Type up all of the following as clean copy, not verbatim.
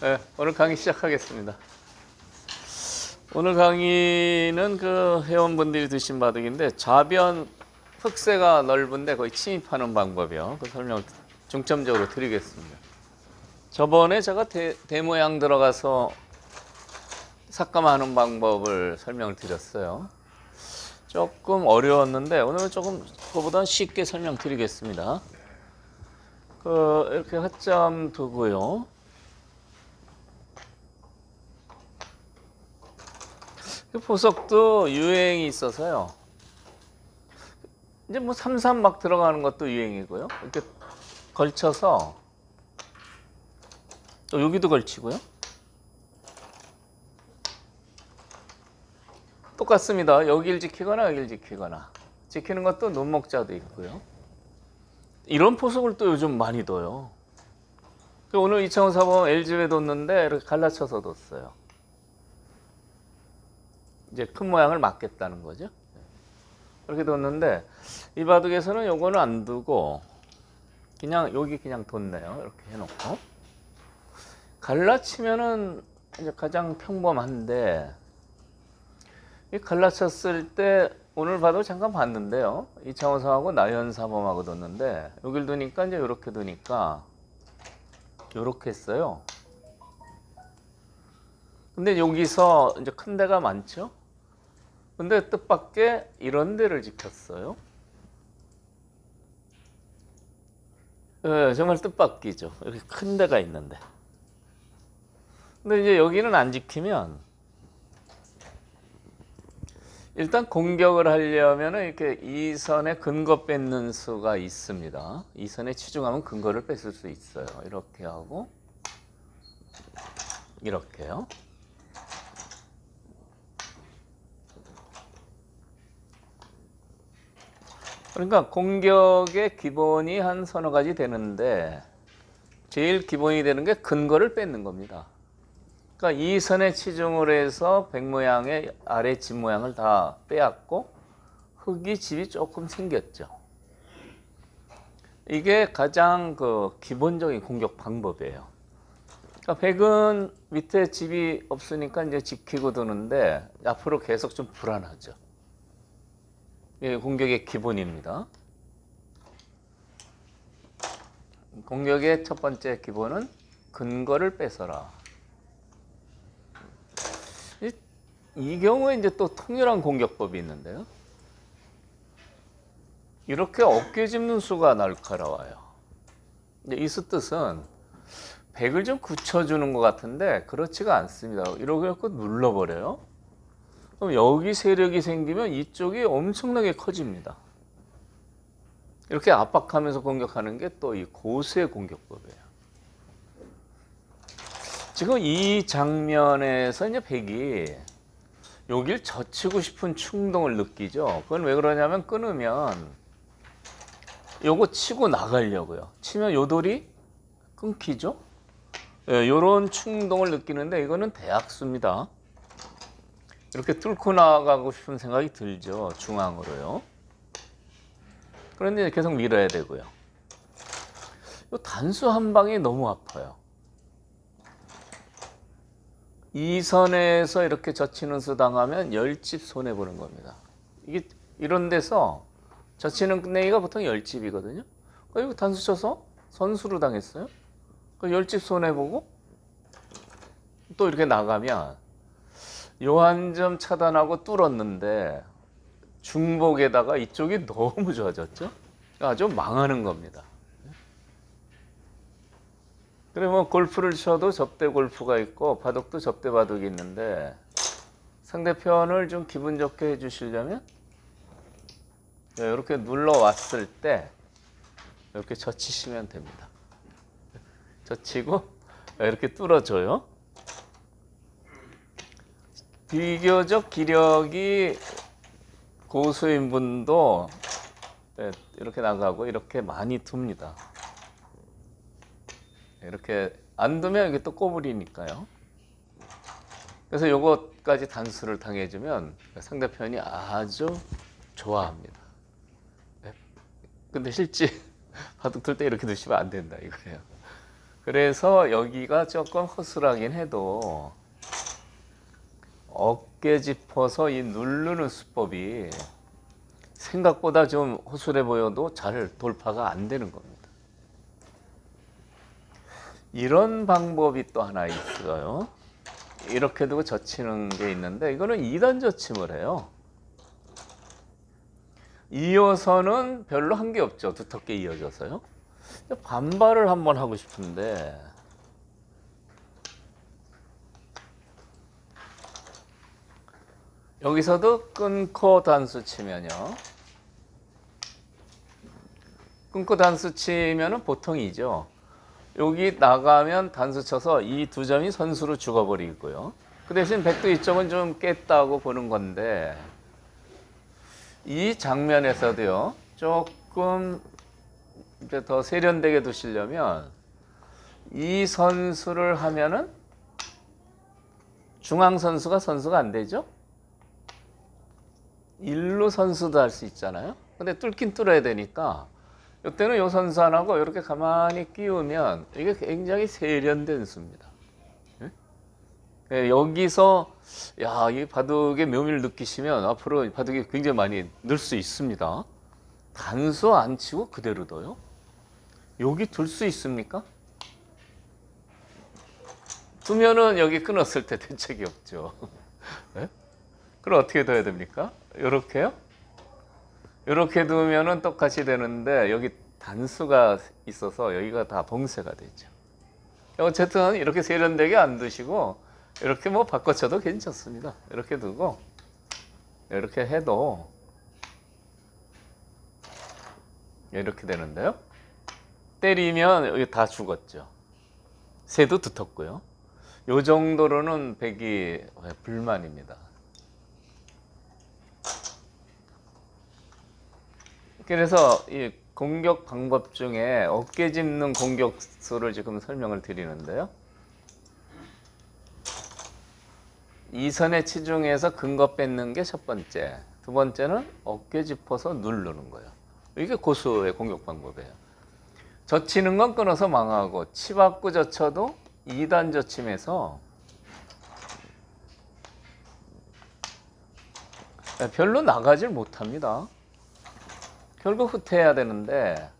네, 오늘 강의 시작하겠습니다. 오늘 강의는 그 회원분들이 드신 바둑인데 좌변 흑세가 넓은데 거의 침입하는 방법이요. 그 설명을 중점적으로 드리겠습니다. 저번에 제가 대모양 들어가서 삭감하는 방법을 설명을 드렸어요. 조금 어려웠는데 오늘은 조금 그거보다 쉽게 설명드리겠습니다. 이렇게 허점 두고요. 보석도 유행이 있어서요. 이제 뭐 3-3 막 들어가는 것도 유행이고요. 이렇게 걸쳐서 또 여기도 걸치고요. 똑같습니다. 여길 지키거나 여길 지키거나. 지키는 것도 눈목자도 있고요. 이런 포석을 또 요즘 많이 둬요. 오늘 이창호 사범 LG에 뒀는데 이렇게 갈라쳐서 뒀어요. 이제 큰 모양을 막겠다는 거죠. 그렇게 뒀는데 이 바둑에서는 요거는 안 두고 그냥 여기 그냥 뒀네요. 이렇게 해놓고 갈라치면은 이제 가장 평범한데 이 갈라쳤을 때 오늘 봐도 잠깐 봤는데요. 이창호 사하고 나현 사범하고 뒀는데 여길 두니까 이제 이렇게 두니까 이렇게 했어요. 근데 여기서 이제 큰 데가 많죠. 근데 뜻밖의 이런 데를 지켰어요. 네, 정말 뜻밖이죠. 이렇게 큰 데가 있는데. 근데 이제 여기는 안 지키면 일단 공격을 하려면 이렇게 이 선에 근거 뺏는 수가 있습니다. 이 선에 치중하면 근거를 뺏을 수 있어요. 이렇게 하고 이렇게요. 그러니까 공격의 기본이 한 서너 가지 되는데 제일 기본이 되는 게 근거를 뺏는 겁니다. 그러니까 이 선에 치중을 해서 백 모양의 아래 집 모양을 다 빼앗고 흙이 집이 조금 생겼죠. 이게 가장 그 기본적인 공격 방법이에요. 그러니까 백은 밑에 집이 없으니까 이제 지키고 두는데 앞으로 계속 좀 불안하죠. 이게 공격의 기본입니다. 공격의 첫 번째 기본은 근거를 뺏어라. 이 경우에 이제 또 통일한 공격법이 있는데요. 이렇게 어깨 짚는 수가 날카로워요. 이 수 뜻은 백을 좀 굳혀주는 것 같은데 그렇지가 않습니다. 이렇게 해서 눌러버려요. 그럼 여기 세력이 생기면 이쪽이 엄청나게 커집니다. 이렇게 압박하면서 공격하는 게 또 이 고수의 공격법이에요. 지금 이 장면에서 이제 백이 여길 젖히고 싶은 충동을 느끼죠. 그건 왜 그러냐면 끊으면 요거 치고 나가려고요. 치면 요 돌이 끊기죠. 요런 충동을 느끼는데 이거는 대학수입니다. 이렇게 뚫고 나가고 싶은 생각이 들죠. 중앙으로요. 그런데 계속 밀어야 되고요. 요 단수 한 방이 너무 아파요. 이 선에서 이렇게 젖히는 수 당하면 10집 손해보는 겁니다. 이게 이런 데서 젖히는 끝내기가 보통 10집이거든요. 이거 단수 쳐서 선수로 당했어요. 10집 손해보고 또 이렇게 나가면 요 한 점 차단하고 뚫었는데 중복에다가 이쪽이 너무 좋아졌죠. 아주 망하는 겁니다. 그러면 골프를 쳐도 접대 골프가 있고 바둑도 접대 바둑이 있는데 상대편을 좀 기분 좋게 해주시려면 이렇게 눌러왔을 때 이렇게 젖히시면 됩니다. 젖히고 이렇게 뚫어줘요. 비교적 기력이 고수인 분도 이렇게 나가고 이렇게 많이 둡니다. 이렇게 안 두면 이게 또 꼬부리니까요. 그래서 요것까지 단수를 당해주면 상대편이 아주 좋아합니다. 근데 실제 바둑 둘 때 이렇게 두시면 안 된다 이거예요. 그래서 여기가 조금 허술하긴 해도 어깨 짚어서 이 누르는 수법이 생각보다 좀 허술해 보여도 잘 돌파가 안 되는 겁니다. 이런 방법이 또 하나 있어요. 이렇게 두고 젖히는 게 있는데 이거는 2단 젖힘을 해요. 이어서는 별로 한 게 없죠. 두텁게 이어져서요. 반발을 한번 하고 싶은데 여기서도 끊고 단수 치면요. 끊고 단수 치면은 보통이죠. 여기 나가면 단수 쳐서 이 두 점이 선수로 죽어버리고요. 그 대신 백도 이쪽은 좀 깼다고 보는 건데 이 장면에서도요. 조금 이제 더 세련되게 두시려면 이 선수를 하면은 중앙 선수가 안 되죠. 일루 선수도 할 수 있잖아요. 근데 뚫긴 뚫어야 되니까 이때는 요 선수 하나고 이렇게 가만히 끼우면 이게 굉장히 세련된 수입니다. 네, 여기서 이 바둑의 묘미를 느끼시면 앞으로 바둑이 굉장히 많이 늘 수 있습니다. 단수 안 치고 그대로 둬요. 여기 둘 수 있습니까? 두면은 여기 끊었을 때 대책이 없죠. 네? 그럼 어떻게 둬야 됩니까? 이렇게요? 이렇게 두면은 똑같이 되는데 여기 단수가 있어서 여기가 다 봉쇄가 되죠. 어쨌든 이렇게 세련되게 안 두시고 이렇게 뭐 바꿔쳐도 괜찮습니다. 이렇게 두고 이렇게 해도 이렇게 되는데요. 때리면 여기 다 죽었죠. 새도 두텁고요. 요 정도로는 백이 불만입니다. 그래서 이 공격 방법 중에 어깨 짚는 공격수를 지금 설명을 드리는데요. 이 선에 치중해서 근거 뺏는 게 첫 번째. 두 번째는 어깨 짚어서 누르는 거예요. 이게 고수의 공격 방법이에요. 젖히는 건 끊어서 망하고 치받고 젖혀도 2단 젖힘에서 별로 나가질 못합니다. 결국 후퇴해야 되는데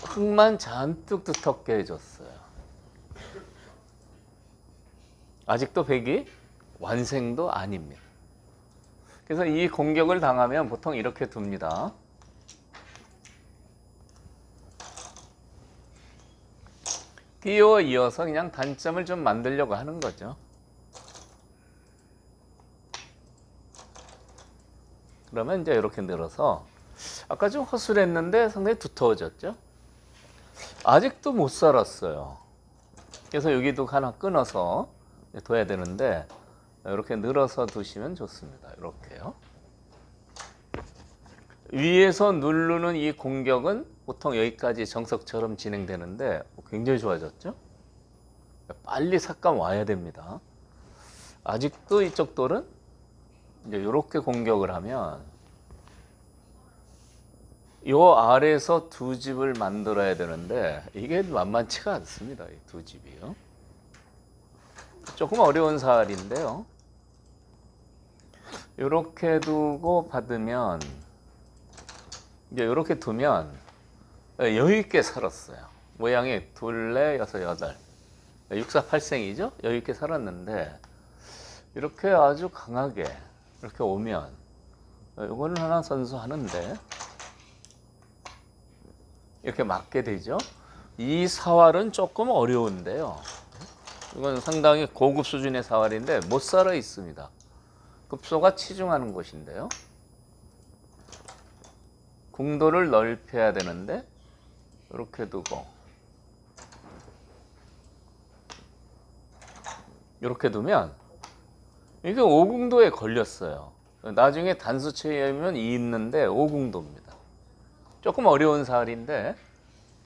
흙만 잔뜩 두텁게 해줬어요. 아직도 백이 완생도 아닙니다. 그래서 이 공격을 당하면 보통 이렇게 둡니다. 끼워 이어서 그냥 단점을 좀 만들려고 하는 거죠. 그러면 이제 이렇게 늘어서 아까 좀 허술했는데 상당히 두터워졌죠. 아직도 못 살았어요. 그래서 여기도 하나 끊어서 둬야 되는데 이렇게 늘어서 두시면 좋습니다. 이렇게요. 위에서 누르는 이 공격은 보통 여기까지 정석처럼 진행되는데 굉장히 좋아졌죠. 빨리 삭감 와야 됩니다. 아직도 이쪽 돌은 이제 이렇게 공격을 하면 요 아래에서 두 집을 만들어야 되는데 이게 만만치가 않습니다. 이 두 집이요. 조금 어려운 사활인데요. 이렇게 두고 받으면 이제 이렇게 두면 여유 있게 살았어요. 모양이 둘, 넷, 여섯, 여덟, 648생이죠. 여유 있게 살았는데 이렇게 아주 강하게 이렇게 오면 이거는 하나 선수 하는데 이렇게 맞게 되죠. 이 사활은 조금 어려운데요. 이건 상당히 고급 수준의 사활인데 못 살아 있습니다. 급소가 치중하는 곳인데요. 궁도를 넓혀야 되는데 이렇게 두고 이렇게 두면 이게 오궁도에 걸렸어요. 나중에 단수체에 하면 이 있는데 오궁도입니다. 조금 어려운 사활인데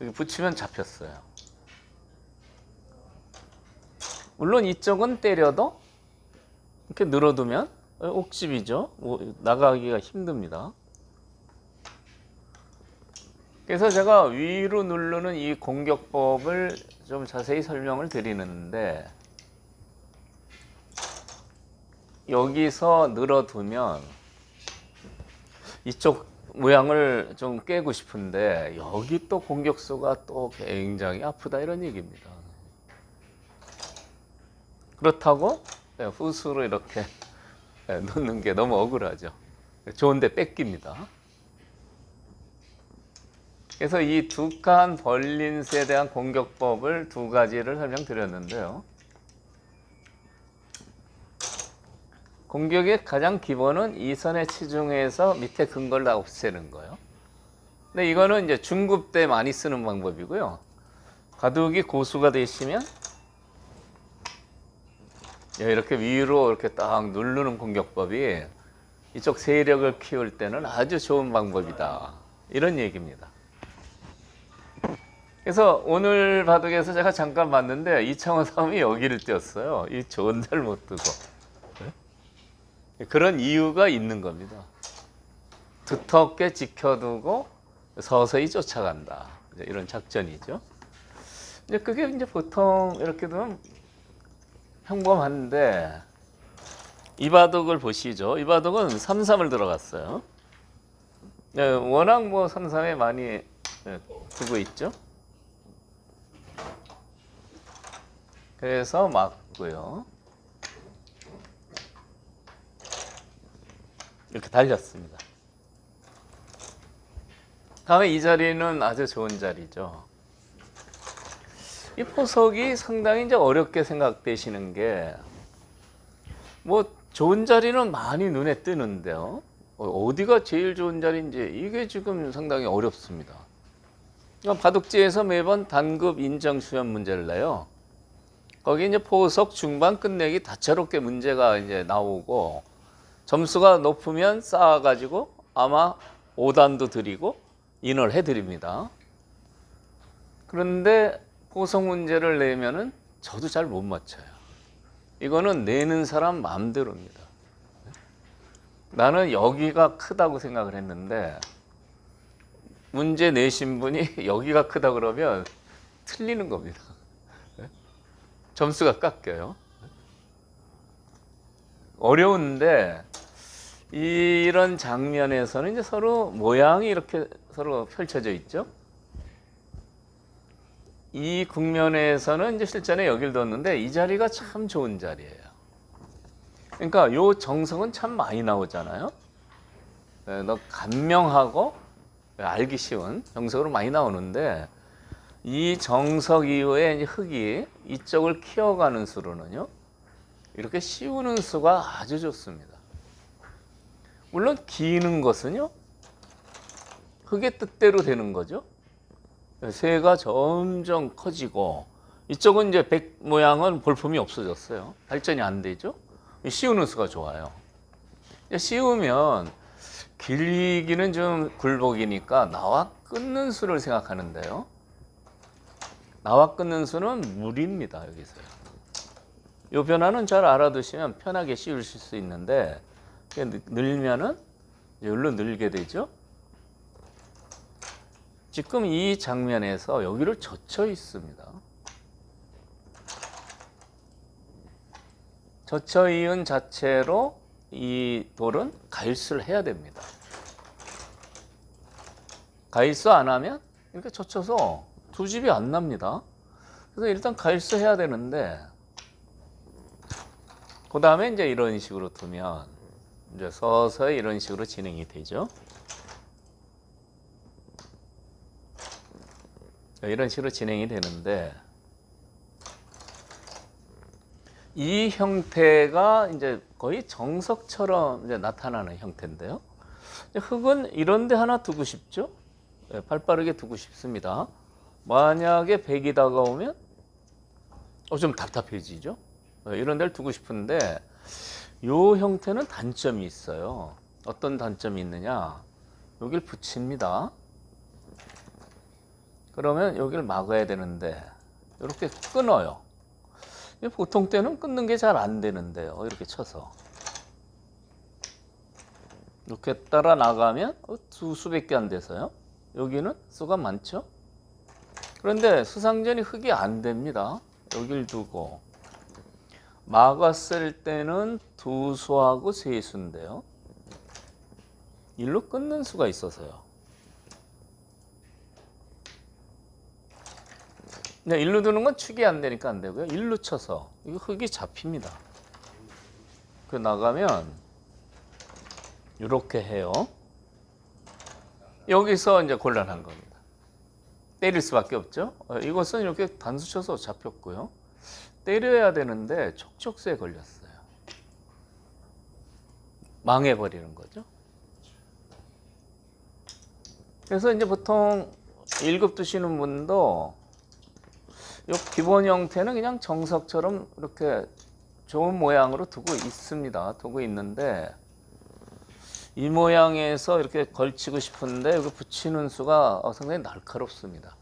여기 붙이면 잡혔어요. 물론 이쪽은 때려도 이렇게 늘어두면 옥집이죠. 나가기가 힘듭니다. 그래서 제가 위로 누르는 이 공격법을 좀 자세히 설명을 드리는데 여기서 늘어두면 이쪽 모양을 좀 깨고 싶은데 여기 또 공격수가 또 굉장히 아프다 이런 얘기입니다. 그렇다고 후수로 이렇게 놓는 게 너무 억울하죠. 좋은데 뺏깁니다. 그래서 이 두 칸 벌린수에 대한 공격법을 두 가지를 설명드렸는데요. 공격의 가장 기본은 이 선에 치중해서 밑에 근거를 다 없애는 거예요. 근데 이거는 이제 중급 때 많이 쓰는 방법이고요. 가둑이 고수가 되시면 이렇게 위로 이렇게 딱 누르는 공격법이 이쪽 세력을 키울 때는 아주 좋은 방법이다. 이런 얘기입니다. 그래서 오늘 바둑에서 제가 잠깐 봤는데 이창호 사람이 여기를 띄었어요. 이 좋은 잘 못 뜨고. 그런 이유가 있는 겁니다. 두텁게 지켜두고 서서히 쫓아간다. 이런 작전이죠. 이제 그게 이제 보통 이렇게 되면 평범한데 이 바둑을 보시죠. 이 바둑은 3-3을 들어갔어요. 워낙 뭐 3-3에 많이 두고 있죠. 그래서 맞고요. 이렇게 달렸습니다. 다음에 이 자리는 아주 좋은 자리죠. 이 포석이 상당히 이제 어렵게 생각되시는 게 뭐 좋은 자리는 많이 눈에 뜨는데요. 어디가 제일 좋은 자리인지 이게 지금 상당히 어렵습니다. 그러니까 바둑지에서 매번 단급 인정 수련 문제를 내요. 거기 이제 포석 중반 끝내기 다채롭게 문제가 이제 나오고 점수가 높으면 쌓아가지고 아마 5단도 드리고 인을 해드립니다. 그런데 포석 문제를 내면은 저도 잘 못 맞춰요. 이거는 내는 사람 마음대로입니다. 나는 여기가 크다고 생각을 했는데 문제 내신 분이 여기가 크다 그러면 틀리는 겁니다. 점수가 깎여요. 어려운데 이런 장면에서는 이제 서로 모양이 이렇게 서로 펼쳐져 있죠. 이 국면에서는 이제 실전에 여길 뒀는데 이 자리가 참 좋은 자리예요. 그러니까 요 정석은 참 많이 나오잖아요. 너 간명하고 알기 쉬운 정석으로 많이 나오는데 이 정석 이후에 이제 흙이 이쪽을 키워가는 수로는요. 이렇게 씌우는 수가 아주 좋습니다. 물론 기는 것은요. 흙의 뜻대로 되는 거죠. 새가 점점 커지고 이쪽은 이제 백 모양은 볼품이 없어졌어요. 발전이 안 되죠. 씌우는 수가 좋아요. 씌우면 길기는 좀 굴복이니까 나와 끊는 수를 생각하는데요. 나와 끊는 수는 무리입니다. 여기서요. 이 변화는 잘 알아두시면 편하게 씌우실 수 있는데 늘면은 여기로 늘게 되죠. 지금 이 장면에서 여기를 젖혀 있습니다. 젖혀 이은 자체로 이 돌은 가일수를 해야 됩니다. 가일수 안 하면 이렇게 젖혀서 두 집이 안 납니다. 그래서 일단 가일수 해야 되는데 그 다음에 이제 이런 식으로 두면 이제 서서히 이런 식으로 진행이 되죠. 이런 식으로 진행이 되는데 이 형태가 이제 거의 정석처럼 이제 나타나는 형태인데요. 흙은 이런 데 하나 두고 싶죠. 발 빠르게 두고 싶습니다. 만약에 백이 다가오면 좀 답답해지죠. 이런 데를 두고 싶은데 이 형태는 단점이 있어요. 어떤 단점이 있느냐. 여기를 붙입니다. 그러면 여기를 막아야 되는데 이렇게 끊어요. 보통 때는 끊는 게 잘 안 되는데요. 이렇게 쳐서 이렇게 따라 나가면 수백 개 안 돼서요. 여기는 수가 많죠. 그런데 수상전이 흙이 안 됩니다. 여길 두고 막았을 때는 두 수하고 세 수인데요. 일로 끊는 수가 있어서요. 네, 일로 두는 건 축이 안 되니까 안 되고요. 일로 쳐서 이거 흙이 잡힙니다. 그 나가면 이렇게 해요. 여기서 이제 곤란한 겁니다. 때릴 수밖에 없죠. 이것은 이렇게 단수 쳐서 잡혔고요. 때려야 되는데 촉촉수에 걸렸어요. 망해버리는 거죠. 그래서 이제 보통 1급 두시는 분도 이 기본 형태는 그냥 정석처럼 이렇게 좋은 모양으로 두고 있습니다. 두고 있는데 이 모양에서 이렇게 걸치고 싶은데 여기 붙이는 수가 상당히 날카롭습니다.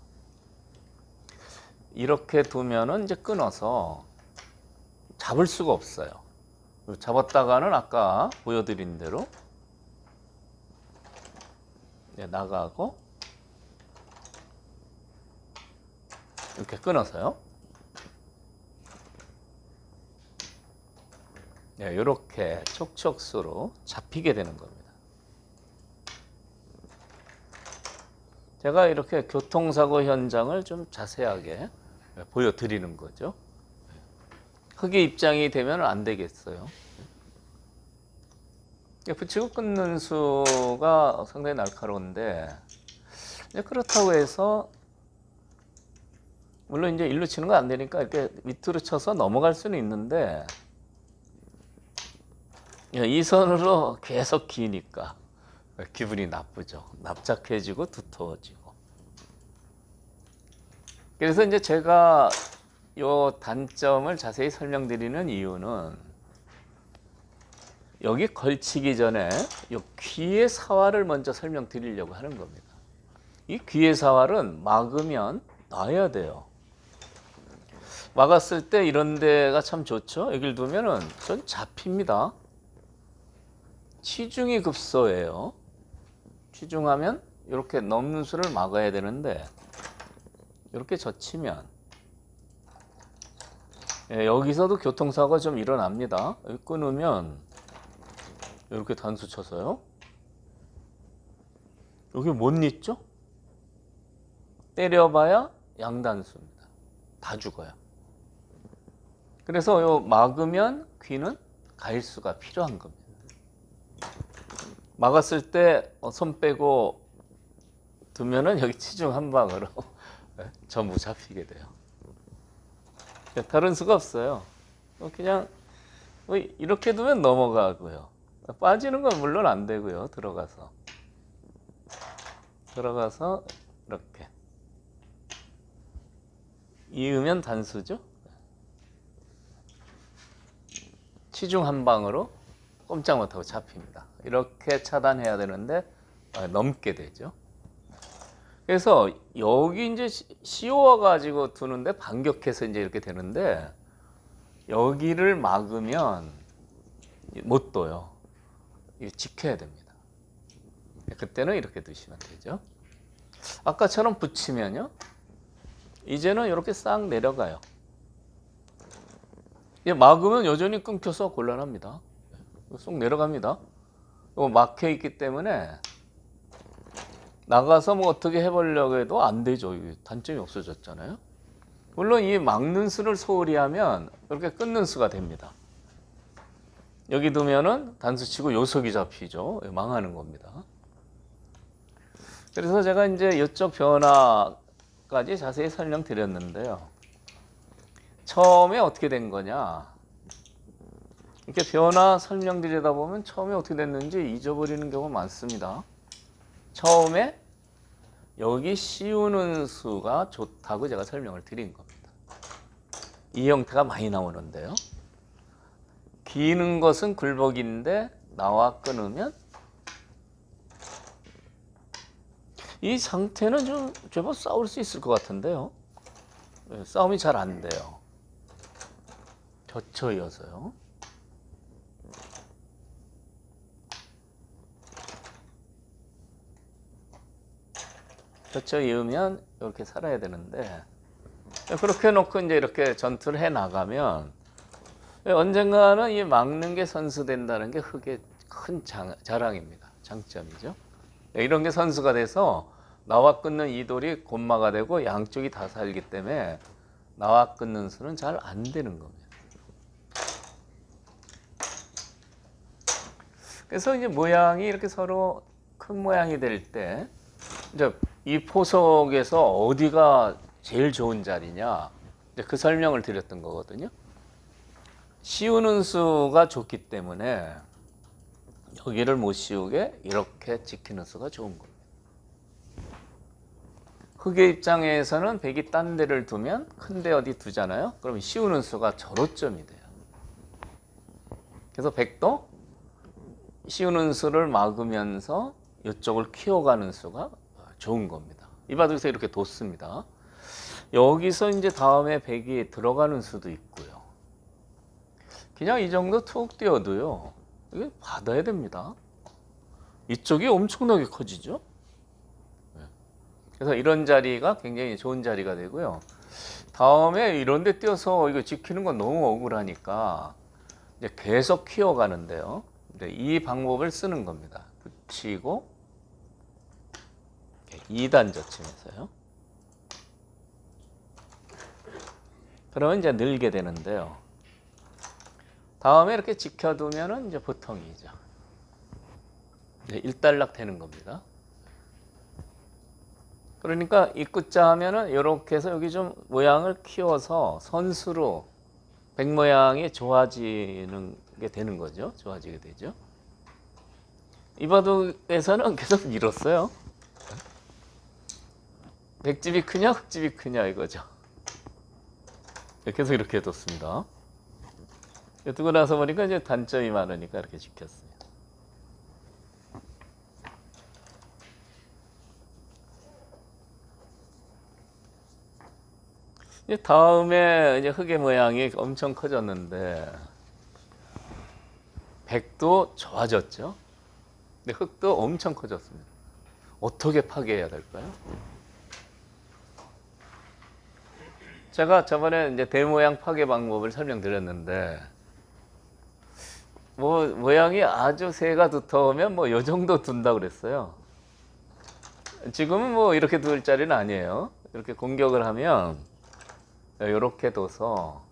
이렇게 두면은 이제 끊어서 잡을 수가 없어요. 잡았다가는 아까 보여드린 대로 나가고 이렇게 끊어서요. 네, 이렇게 촉촉수로 잡히게 되는 겁니다. 제가 이렇게 교통사고 현장을 좀 자세하게 보여드리는 거죠. 흙의 입장이 되면 안 되겠어요. 붙이고 끊는 수가 상당히 날카로운데 그렇다고 해서 물론 이제 일로 치는 거 안 되니까 이렇게 밑으로 쳐서 넘어갈 수는 있는데 이 선으로 계속 기니까 기분이 나쁘죠. 납작해지고 두터워지고. 그래서 이제 제가 이 단점을 자세히 설명드리는 이유는 여기 걸치기 전에 이 귀의 사활을 먼저 설명드리려고 하는 겁니다. 이 귀의 사활은 막으면 놔야 돼요. 막았을 때 이런 데가 참 좋죠. 여기를 두면은 전 잡힙니다. 치중이 급소예요. 치중하면 이렇게 넘는 수를 막아야 되는데 이렇게 젖히면 여기서도 교통사고가 좀 일어납니다. 여기 끊으면 이렇게 단수 쳐서요. 여기 못 잊죠? 때려봐야 양단수입니다. 다 죽어요. 그래서 요 막으면 귀는 가일수가 필요한 겁니다. 막았을 때 손 빼고 두면은 여기 치중 한 방으로 전부 잡히게 돼요. 다른 수가 없어요. 그냥 이렇게 두면 넘어가고요. 빠지는 건 물론 안 되고요. 들어가서 이렇게 이으면 단수죠. 치중 한 방으로 꼼짝 못하고 잡힙니다. 이렇게 차단해야 되는데 넘게 되죠. 그래서 여기 이제 씌워 가지고 두는데 반격해서 이제 이렇게 되는데 여기를 막으면 못 둬요. 이거 지켜야 됩니다. 그때는 이렇게 두시면 되죠. 아까처럼 붙이면요. 이제는 이렇게 싹 내려가요. 막으면 여전히 끊겨서 곤란합니다. 쏙 내려갑니다. 이거 막혀 있기 때문에 나가서 뭐 어떻게 해보려고 해도 안 되죠. 단점이 없어졌잖아요. 물론 이 막는 수를 소홀히 하면 이렇게 끊는 수가 됩니다. 여기 두면은 단수 치고 요속이 잡히죠. 망하는 겁니다. 그래서 제가 이제 이쪽 변화까지 자세히 설명드렸는데요. 처음에 어떻게 된 거냐? 이렇게 변화 설명드리다 보면 처음에 어떻게 됐는지 잊어버리는 경우가 많습니다. 처음에 여기 씌우는 수가 좋다고 제가 설명을 드린 겁니다. 이 형태가 많이 나오는데요. 기는 것은 굴복인데 나와 끊으면 이 상태는 좀 제법 싸울 수 있을 것 같은데요. 싸움이 잘 안 돼요. 젖혀이어서요. 젖혀 이으면 이렇게 살아야 되는데 그렇게 놓고 이제 이렇게 전투를 해 나가면 언젠가는 이 막는 게 선수된다는 게 흙의 큰 자랑입니다. 장점이죠. 이런 게 선수가 돼서 나와 끊는 이 돌이 곤마가 되고 양쪽이 다 살기 때문에 나와 끊는 수는 잘 안 되는 겁니다. 그래서 이제 모양이 이렇게 서로 큰 모양이 될 때 이제 이 포석에서 어디가 제일 좋은 자리냐 이제 그 설명을 드렸던 거거든요. 씌우는 수가 좋기 때문에 여기를 못 씌우게 이렇게 지키는 수가 좋은 겁니다. 흙의 입장에서는 백이 딴 데를 두면 큰데 어디 두잖아요. 그러면 씌우는 수가 저로점이 돼요. 그래서 백도 씌우는 수를 막으면서 이쪽을 키워가는 수가 좋은 겁니다. 이 바둑에서 이렇게 뒀습니다. 여기서 이제 다음에 백이 들어가는 수도 있고요. 그냥 이 정도 툭 띄워도요. 이게 받아야 됩니다. 이쪽이 엄청나게 커지죠. 그래서 이런 자리가 굉장히 좋은 자리가 되고요. 다음에 이런 데 띄어서 이거 지키는 건 너무 억울하니까 이제 계속 키워가는데요. 이 방법을 쓰는 겁니다. 붙이고 2단 젖히면서요. 그러면 이제 늘게 되는데요. 다음에 이렇게 지켜두면은 이제 보통이죠. 이제 일단락 되는 겁니다. 그러니까 입구자 하면은 이렇게 해서 여기 좀 모양을 키워서 선수로 백 모양이 좋아지는 게 되는 거죠. 좋아지게 되죠. 이 바둑에서는 계속 밀었어요. 백집이 크냐 흑집이 크냐 이거죠. 계속 이렇게 뒀습니다. 두고 나서 보니까 이제 단점이 많으니까 이렇게 지켰어요. 다음에 이제 흙의 모양이 엄청 커졌는데 백도 좋아졌죠. 근데 흙도 엄청 커졌습니다. 어떻게 파괴해야 될까요? 제가 저번에 이제 대모양 파괴 방법을 설명드렸는데 모양이 아주 새가 두터우면 요 정도 둔다 그랬어요. 지금은 이렇게 둘 자리는 아니에요. 이렇게 공격을 하면 이렇게 둬서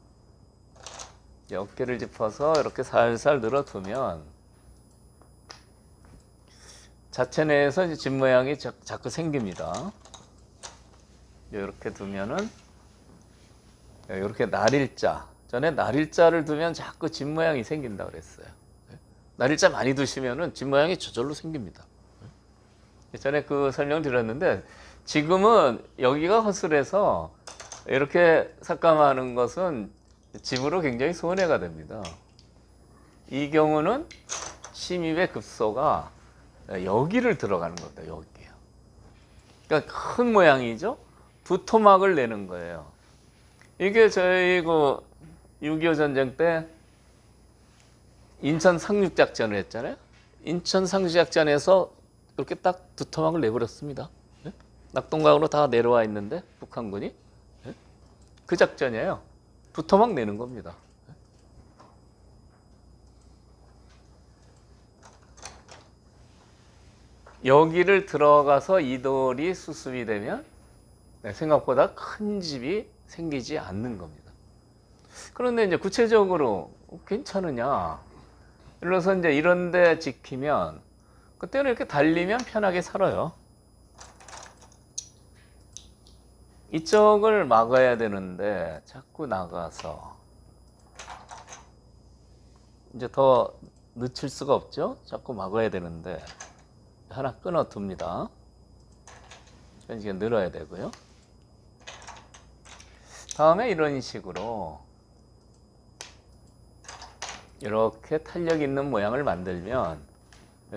어깨를 짚어서 이렇게 살살 늘어두면 자체 내에서 이제 집 모양이 자꾸 생깁니다. 이렇게 두면은 이렇게 날일자. 전에 날일자를 두면 자꾸 집 모양이 생긴다 그랬어요. 날일자 많이 두시면은 집 모양이 저절로 생깁니다. 전에 그 설명 드렸는데 지금은 여기가 허술해서 이렇게 삭감하는 것은 집으로 굉장히 손해가 됩니다. 이 경우는 심입의 급소가 여기를 들어가는 겁니다. 여기요. 그러니까 큰 모양이죠. 두 토막을 내는 거예요. 이게 저희 6.25 전쟁 때 인천 상륙작전을 했잖아요. 인천 상륙작전에서 이렇게 딱 두 토막을 내버렸습니다. 낙동강으로 다 내려와 있는데 북한군이 그 작전이에요. 두 토막 내는 겁니다. 여기를 들어가서 이 돌이 수습이 되면 생각보다 큰 집이 생기지 않는 겁니다. 그런데 이제 구체적으로 괜찮으냐? 이래서 이제 이런 데 지키면 그때는 이렇게 달리면 편하게 살아요. 이쪽을 막아야 되는데 자꾸 나가서 이제 더 늦출 수가 없죠. 자꾸 막아야 되는데 하나 끊어 둡니다. 이제 늘어야 되고요. 다음에 이런 식으로 이렇게 탄력 있는 모양을 만들면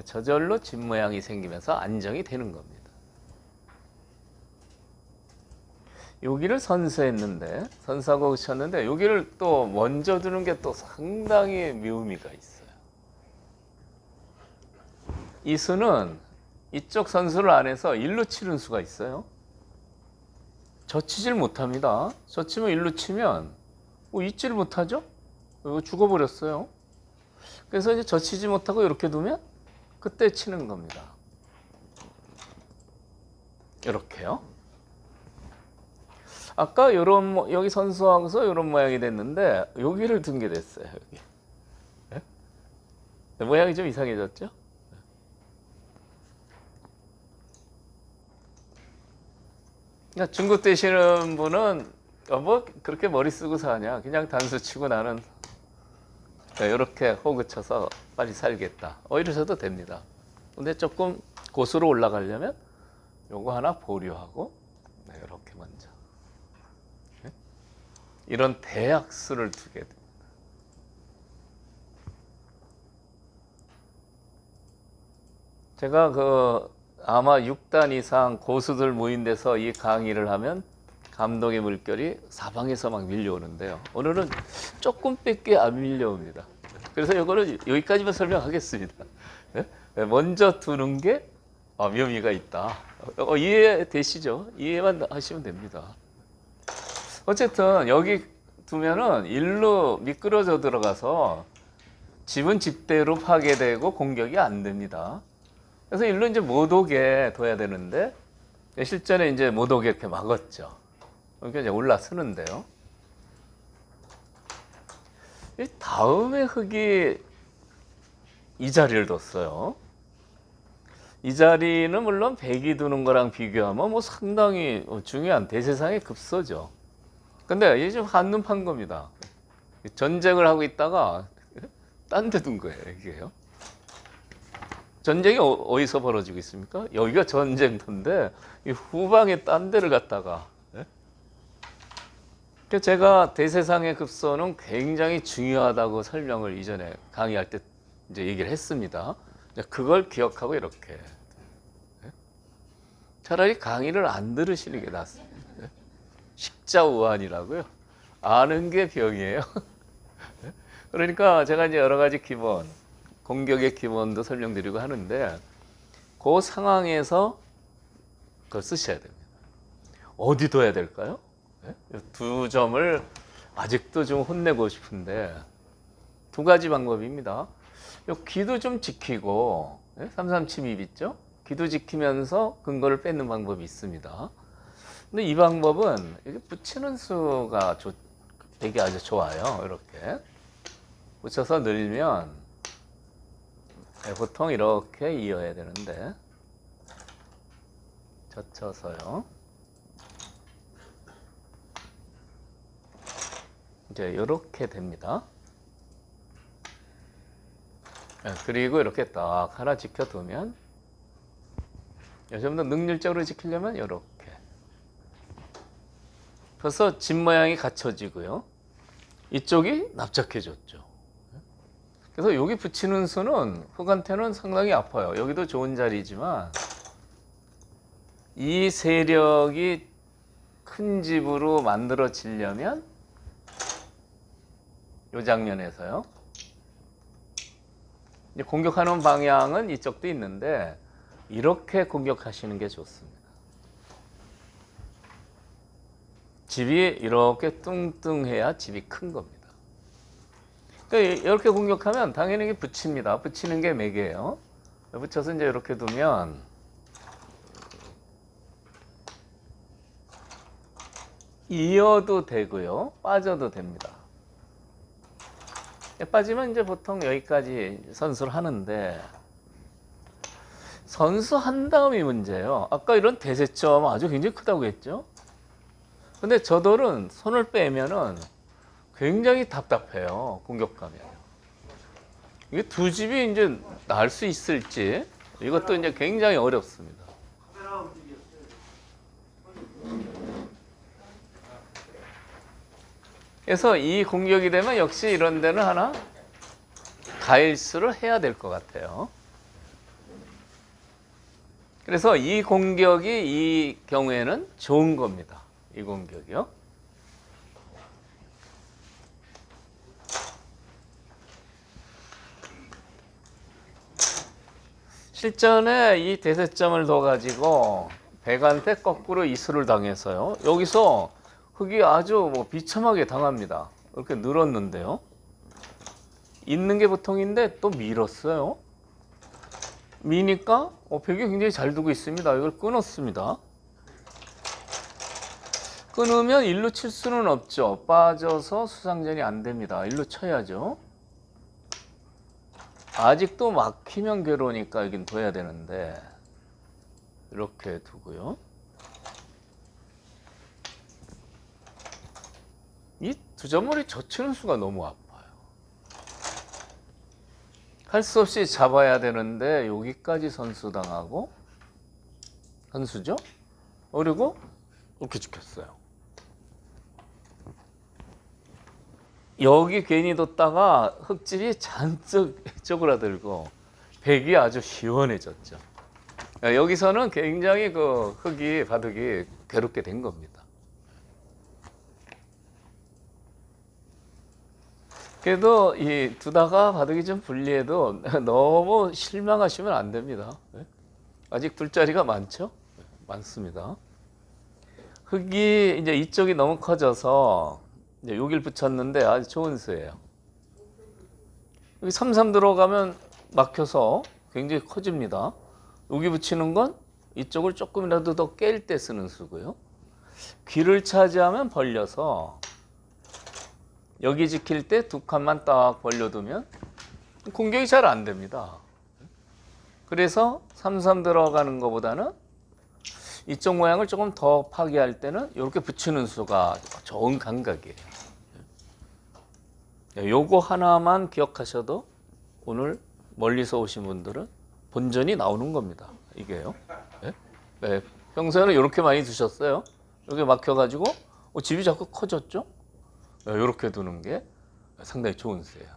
저절로 집 모양이 생기면서 안정이 되는 겁니다. 여기를 선수했는데 선수하고 쳤는데 여기를 또 먼저 두는 게 또 상당히 묘미가 있어요. 이 수는 이쪽 선수를 안에서 일루 치는 수가 있어요. 젖히질 못합니다. 젖히면 일루 치면 뭐 있지를 못하죠. 이거 죽어버렸어요. 그래서 이제 젖히지 못하고 이렇게 두면 그때 치는 겁니다. 이렇게요. 아까 요런 여기 선수하고서 이런 모양이 됐는데 여기를 둔 게 됐어요. 여기. 네? 모양이 좀 이상해졌죠? 그러니까 중국 되시는 분은 뭐 그렇게 머리 쓰고 사냐, 그냥 단수 치고 나는 이렇게 호그 쳐서 빨리 살겠다, 이러셔도 됩니다. 근데 조금 고수로 올라가려면 요거 하나 보류하고 이렇게 먼저 이런 대약수를 두게 됩니다. 제가 아마 6단 이상 고수들 모인 데서 이 강의를 하면 감독의 물결이 사방에서 막 밀려오는데요. 오늘은 조금밖에 안 밀려옵니다. 그래서 이거는 여기까지만 설명하겠습니다. 먼저 두는 게 묘미가 있다. 이해되시죠? 이해만 하시면 됩니다. 어쨌든 여기 두면은 일로 미끄러져 들어가서 집은 집대로 파괴되고 공격이 안 됩니다. 그래서 일로 이제 못 오게 둬야 되는데 실전에 이제 못 오게 이렇게 막았죠. 그러니까 이제 올라서는데요. 다음에 흙이 이 자리를 뒀어요. 이 자리는 물론 백이 두는 거랑 비교하면 뭐 상당히 중요한 대세상의 급소죠. 근데 이게 좀 한눈 판 겁니다. 전쟁을 하고 있다가 딴 데 둔 거예요, 이게요. 전쟁이 어디서 벌어지고 있습니까? 여기가 전쟁터인데 이 후방에 딴 데를 갔다가. 제가 대세상의 급소는 굉장히 중요하다고 설명을 이전에 강의할 때 이제 얘기를 했습니다. 그걸 기억하고 이렇게. 차라리 강의를 안 들으시는 게 낫습니다. 식자우환이라고요. 아는 게 병이에요. 그러니까 제가 이제 여러 가지 기본, 공격의 기본도 설명드리고 하는데 그 상황에서 그걸 쓰셔야 됩니다. 어디 둬야 될까요? 두 점을 아직도 좀 혼내고 싶은데 두 가지 방법입니다. 기도 좀 지키고 3-3침입 있죠? 기도 지키면서 근거를 뺏는 방법이 있습니다. 근데 이 방법은 이렇게 붙이는 수가 되게 아주 좋아요. 이렇게 붙여서 늘면 보통 이렇게 이어야 되는데 젖혀서요. 이제 이렇게 됩니다. 그리고 이렇게 딱 하나 지켜두면 좀 더 능률적으로 지키려면 이렇게. 그래서 집 모양이 갖춰지고요. 이쪽이 납작해졌죠. 그래서 여기 붙이는 수는 흙한테는 상당히 아파요. 여기도 좋은 자리지만 이 세력이 큰 집으로 만들어지려면 이 장면에서요. 이제 공격하는 방향은 이쪽도 있는데 이렇게 공격하시는 게 좋습니다. 집이 이렇게 뚱뚱해야 집이 큰 겁니다. 그러니까 이렇게 공격하면 당연히 이게 붙입니다. 붙이는 게 매개예요. 붙여서 이제 이렇게 두면 이어도 되고요. 빠져도 됩니다. 빠지면 이제 보통 여기까지 선수를 하는데 선수한 다음이 문제예요. 아까 이런 대세점 아주 굉장히 크다고 했죠. 근데 저 돌은 손을 빼면은 굉장히 답답해요. 공격하면. 이게 두 집이 이제 날 수 있을지 이것도 이제 굉장히 어렵습니다. 그래서 이 공격이 되면 역시 이런 데는 하나 가일수를 해야 될 것 같아요. 그래서 이 공격이 이 경우에는 좋은 겁니다. 이 공격이요. 실전에 이 대세점을 둬가지고 백한테 거꾸로 이수를 당해서요. 여기서 흑이 아주 뭐 비참하게 당합니다. 이렇게 늘었는데요. 있는 게 보통인데 또 밀었어요. 미니까 백이 굉장히 잘 두고 있습니다. 이걸 끊었습니다. 끊으면 일로 칠 수는 없죠. 빠져서 수상전이 안 됩니다. 일로 쳐야죠. 아직도 막히면 괴로우니까 여긴 둬야 되는데 이렇게 두고요. 이 두 점머리 젖히는 수가 너무 아파요. 할 수 없이 잡아야 되는데 여기까지 선수당하고 선수죠. 그리고 이렇게 죽였어요. 여기 괜히 뒀다가 흙집이 잔뜩 쪼그라들고 백이 아주 시원해졌죠. 여기서는 굉장히 그 흙이 바둑이 괴롭게 된 겁니다. 그래도 이 두다가 바둑이 좀 불리해도 너무 실망하시면 안 됩니다. 아직 둘 자리가 많죠? 많습니다. 흙이 이제 이쪽이 너무 커져서 이제 여길 붙였는데 아주 좋은 수예요. 여기 3-3 들어가면 막혀서 굉장히 커집니다. 여기 붙이는 건 이쪽을 조금이라도 더 깰 때 쓰는 수고요. 귀를 차지하면 벌려서 여기 지킬 때 두 칸만 딱 벌려두면 공격이 잘 안 됩니다. 그래서 3-3 들어가는 것보다는 이쪽 모양을 조금 더 파괴할 때는 이렇게 붙이는 수가 좋은 감각이에요. 요거 하나만 기억하셔도 오늘 멀리서 오신 분들은 본전이 나오는 겁니다. 이게요. 네. 평소에는 이렇게 많이 두셨어요. 여기 막혀가지고 집이 자꾸 커졌죠. 이렇게 두는 게 상당히 좋은 수예요.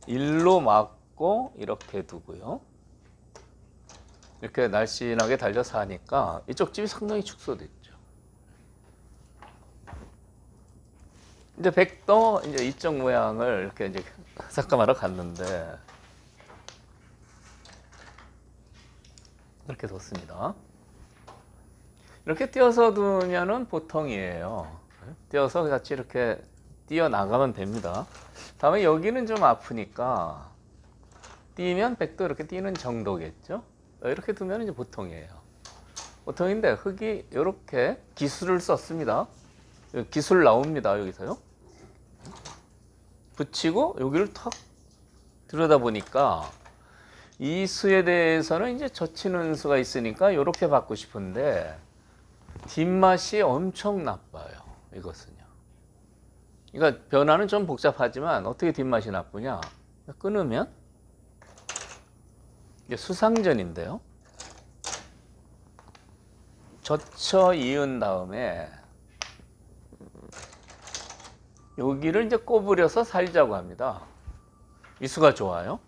일로 막고 이렇게 두고요. 이렇게 날씬하게 달려서 하니까 이쪽 집이 상당히 축소됐죠. 이제 백도 이제 이쪽 모양을 이렇게 이제 삭감하러 갔는데 이렇게 뒀습니다. 이렇게 띄어서 두면은 보통이에요. 띄어서 같이 이렇게 띄어 나가면 됩니다. 다음에 여기는 좀 아프니까 띄면 백도 이렇게 띄는 정도겠죠. 이렇게 두면 이제 보통이에요. 보통인데 흙이 이렇게 기술을 썼습니다. 기술 나옵니다. 여기서요. 붙이고 여기를 턱 들여다 보니까 이 수에 대해서는 이제 젖히는 수가 있으니까 이렇게 받고 싶은데 뒷맛이 엄청 나빠요. 이것은요. 그러니까 변화는 좀 복잡하지만 어떻게 뒷맛이 나쁘냐? 끊으면 이게 수상전인데요. 젖혀 이은 다음에 여기를 이제 꼬부려서 살자고 합니다. 이 수가 좋아요.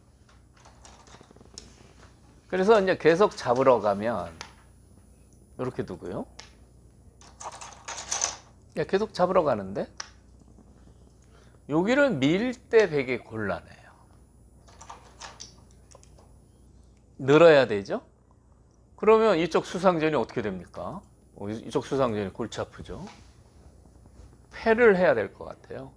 그래서 이제 계속 잡으러 가면 이렇게 두고요. 계속 잡으러 가는데 여기를 밀 때 되게 곤란해요. 늘어야 되죠. 그러면 이쪽 수상전이 어떻게 됩니까? 이쪽 수상전이 골치 아프죠. 패를 해야 될 것 같아요.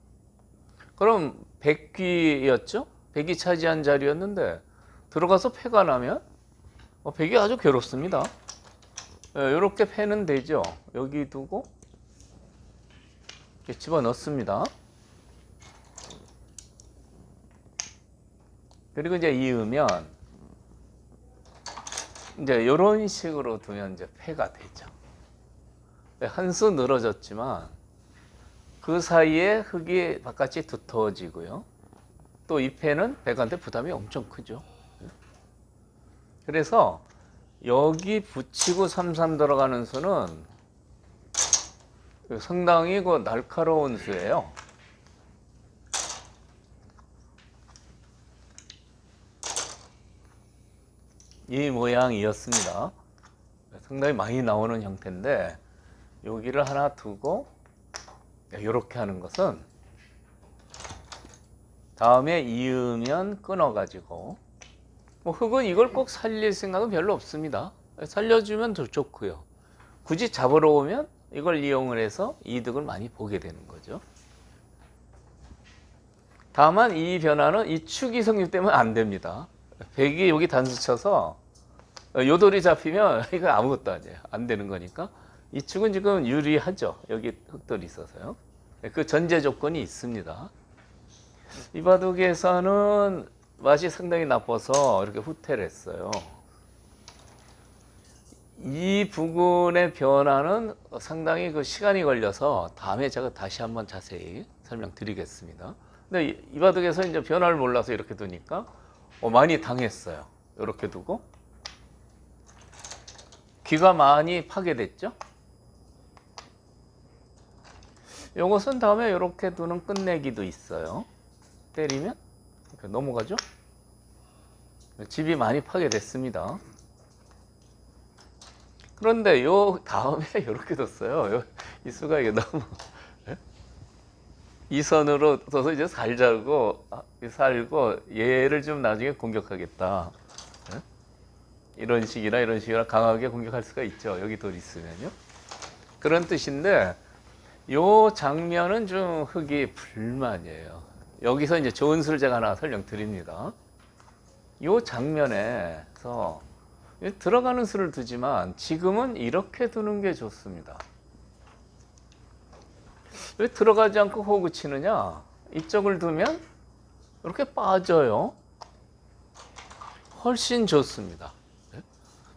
그럼 백귀였죠? 백이 차지한 자리였는데 들어가서 패가 나면 백이 아주 괴롭습니다. 이렇게 패는 되죠. 여기 두고 이렇게 집어넣습니다. 그리고 이제 이으면 이제 이런 식으로 두면 이제 패가 되죠. 한 수 늘어졌지만 그 사이에 흙이 바깥이 두터워지고요. 또 이 패는 백한테 부담이 엄청 크죠. 그래서 여기 붙이고 3-3 들어가는 수는 상당히 그 날카로운 수예요. 이 모양이었습니다. 상당히 많이 나오는 형태인데 여기를 하나 두고 이렇게 하는 것은 다음에 이으면 끊어가지고 뭐 흙은 이걸 꼭 살릴 생각은 별로 없습니다. 살려주면 더 좋고요. 굳이 잡으러 오면 이걸 이용을 해서 이득을 많이 보게 되는 거죠. 다만 이 변화는 이 축이 성립 때문에 안 됩니다. 백이 여기 단수 쳐서 요돌이 잡히면 이거 아무것도 아니에요. 안 되는 거니까. 이 축은 지금 유리하죠. 여기 흑돌이 있어서요. 그 전제 조건이 있습니다. 이 바둑에서는 맛이 상당히 나빠서 이렇게 후퇴를 했어요. 이 부분의 변화는 상당히 그 시간이 걸려서 다음에 제가 다시 한번 자세히 설명드리겠습니다. 근데 이 바둑에서 이제 변화를 몰라서 이렇게 두니까 많이 당했어요. 이렇게 두고 귀가 많이 파괴됐죠. 요것은 다음에 이렇게 두는 끝내기도 있어요. 때리면 이렇게 넘어가죠. 집이 많이 파괴됐습니다. 그런데 요 다음에 이렇게 뒀어요. 이 수가 이게 너무 이 선으로 둬서 이제 살고 얘를 좀 나중에 공격하겠다. 이런 식이나 강하게 공격할 수가 있죠. 여기 돌이 있으면요. 그런 뜻인데 요 장면은 좀 흙이 불만이에요. 여기서 이제 좋은 수를 제가 하나 설명드립니다. 요 장면에서 들어가는 수를 두지만 지금은 이렇게 두는 게 좋습니다. 왜 들어가지 않고 호구 치느냐? 이쪽을 두면 이렇게 빠져요. 훨씬 좋습니다.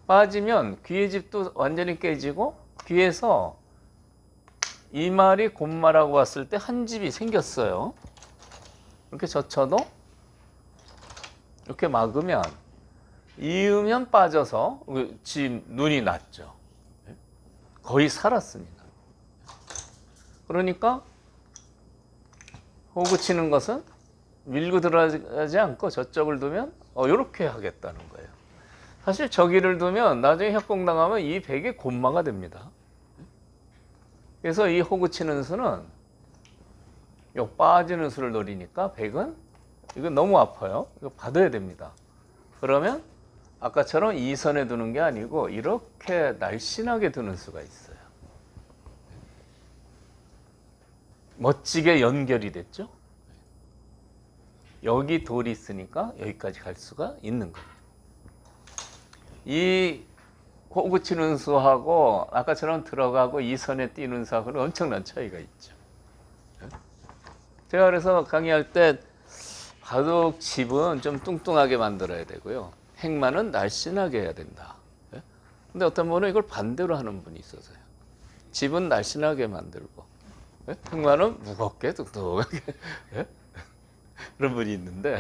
빠지면 귀의 집도 완전히 깨지고 귀에서 이말이 곰말하고 왔을 때 한 집이 생겼어요. 이렇게 젖혀도 이렇게 막으면 이으면 빠져서 집 눈이 났죠. 거의 살았습니다. 그러니까 호구 치는 것은 밀고 들어가지 않고 저쪽을 두면 이렇게 하겠다는 거예요. 사실 저기를 두면 나중에 협공당하면 이 백이 곤마가 됩니다. 그래서 이 호구 치는 수는 요 빠지는 수를 노리니까 백은 이거 너무 아파요. 이거 받아야 됩니다. 그러면 아까처럼 이 선에 두는 게 아니고 이렇게 날씬하게 두는 수가 있어요. 멋지게 연결이 됐죠. 여기 돌이 있으니까 여기까지 갈 수가 있는 거예요. 이 호구 치는 수하고 아까처럼 들어가고 이 선에 띄는 수하고는 엄청난 차이가 있죠. 제가 그래서 강의할 때 바둑 집은 좀 뚱뚱하게 만들어야 되고요. 행만은 날씬하게 해야 된다. 근데 어떤 분은 이걸 반대로 하는 분이 있어서요. 집은 날씬하게 만들고 행만은 무겁게 뚱뚱하게 그런 분이 있는데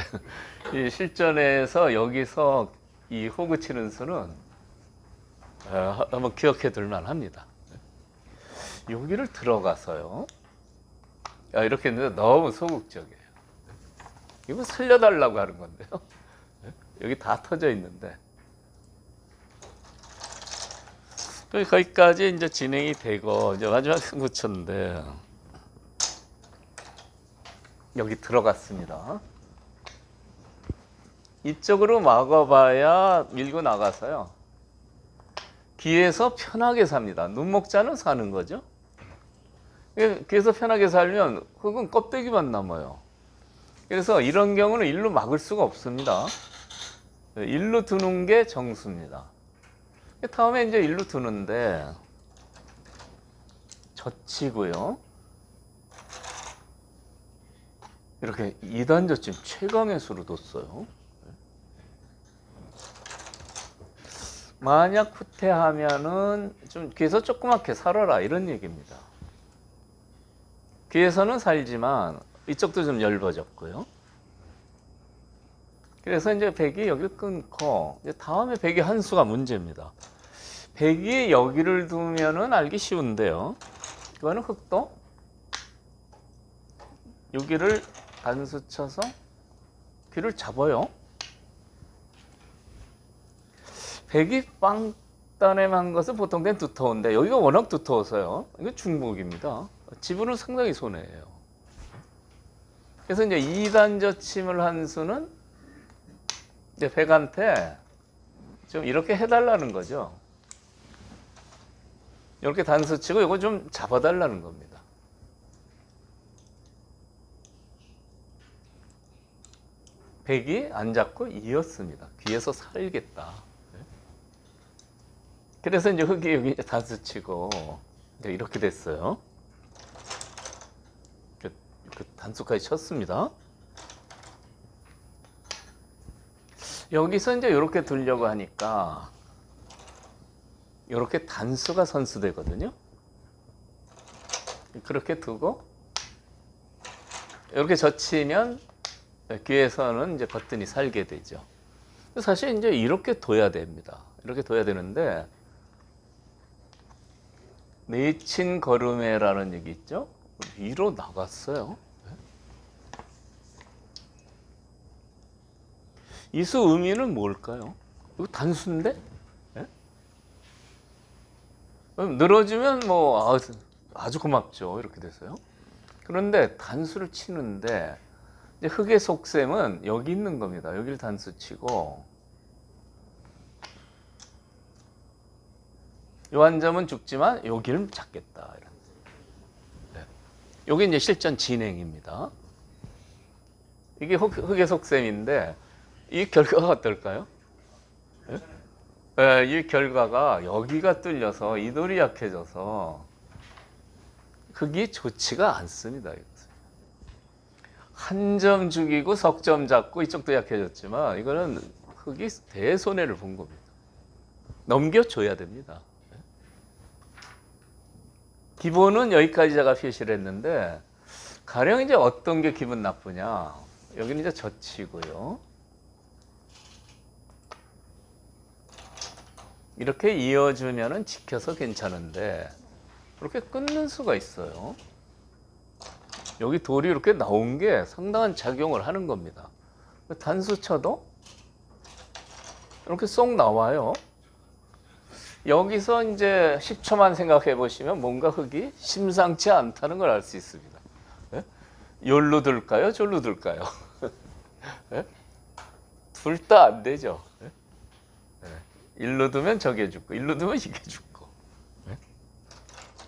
이 실전에서 여기서 이 호구 치는 수는 한번 기억해 둘 만합니다. 여기를 들어가서요. 이렇게 했는데 너무 소극적이에요. 이거 살려달라고 하는 건데요. 여기 다 터져 있는데 거기까지 이제 진행이 되고 이제 마지막 승부처인데 여기 들어갔습니다. 이쪽으로 막아봐야 밀고 나가서요. 귀에서 편하게 삽니다. 눈목자는 사는 거죠. 귀에서 편하게 살면 흙은 껍데기만 남아요. 그래서 이런 경우는 일로 막을 수가 없습니다. 일로 두는 게 정수입니다. 다음에 이제 일로 두는데 젖히고요. 이렇게 2단 젖힘 최강의 수로 뒀어요. 만약 후퇴하면은 좀 귀에서 조그맣게 살아라 이런 얘기입니다. 귀에서는 살지만 이쪽도 좀 얇아졌고요. 그래서 이제 백이 여기를 끊고 이제 다음에 백이 한 수가 문제입니다. 백이 여기를 두면은 알기 쉬운데요. 이거는 흑도 여기를 단수 쳐서 귀를 잡아요. 백이 빵따냄한 것은 보통 그냥 두터운데 여기가 워낙 두터워서요. 이거 중복입니다. 지분은 상당히 손해예요. 그래서 이제 2단 젖힘을 한 수는 이제 백한테 좀 이렇게 해달라는 거죠. 이렇게 단수 치고 이거 좀 잡아달라는 겁니다. 백이 안 잡고 이었습니다. 귀에서 살겠다. 그래서 이제 흑이 여기 단수 치고 이제 이렇게 됐어요. 그 단수까지 쳤습니다. 여기서 이제 이렇게 두려고 하니까 이렇게 단수가 선수되거든요. 그렇게 두고 이렇게 젖히면 귀에서는 이제 거뜬히 살게 되죠. 사실 이제 이렇게 둬야 됩니다. 이렇게 둬야 되는데 내친 걸음에라는 얘기 있죠. 위로 나갔어요. 이수 의미는 뭘까요? 이거 단수인데? 네? 늘어지면 뭐 아주 고맙죠. 이렇게 돼서요. 그런데 단수를 치는데 이제 흑의 속셈은 여기 있는 겁니다. 여기를 단수 치고 요 한 점은 죽지만 여기를 잡겠다. 이런. 네. 여기 이제 실전 진행입니다. 이게 흑의 속셈인데 이 결과가 어떨까요? 네? 네, 이 결과가 여기가 뚫려서 이 돌이 약해져서 흑이 좋지가 않습니다. 한 점 죽이고 석점 잡고 이쪽도 약해졌지만 이거는 흑이 대손해를 본 겁니다. 넘겨줘야 됩니다. 기본은 여기까지 제가 표시를 했는데 가령 이제 어떤 게 기분 나쁘냐. 여기는 이제 젖히고요. 이렇게 이어주면은 지켜서 괜찮은데 그렇게 끊는 수가 있어요. 여기 돌이 이렇게 나온 게 상당한 작용을 하는 겁니다. 단수 쳐도 이렇게 쏙 나와요. 여기서 이제 10초만 생각해 보시면 뭔가 흑이 심상치 않다는 걸 알 수 있습니다. 네? 요로 둘까요? 절로 둘까요? 네? 둘 다 안 되죠. 네? 일로 두면 저게 죽고 일로 두면 이게 죽고. 네?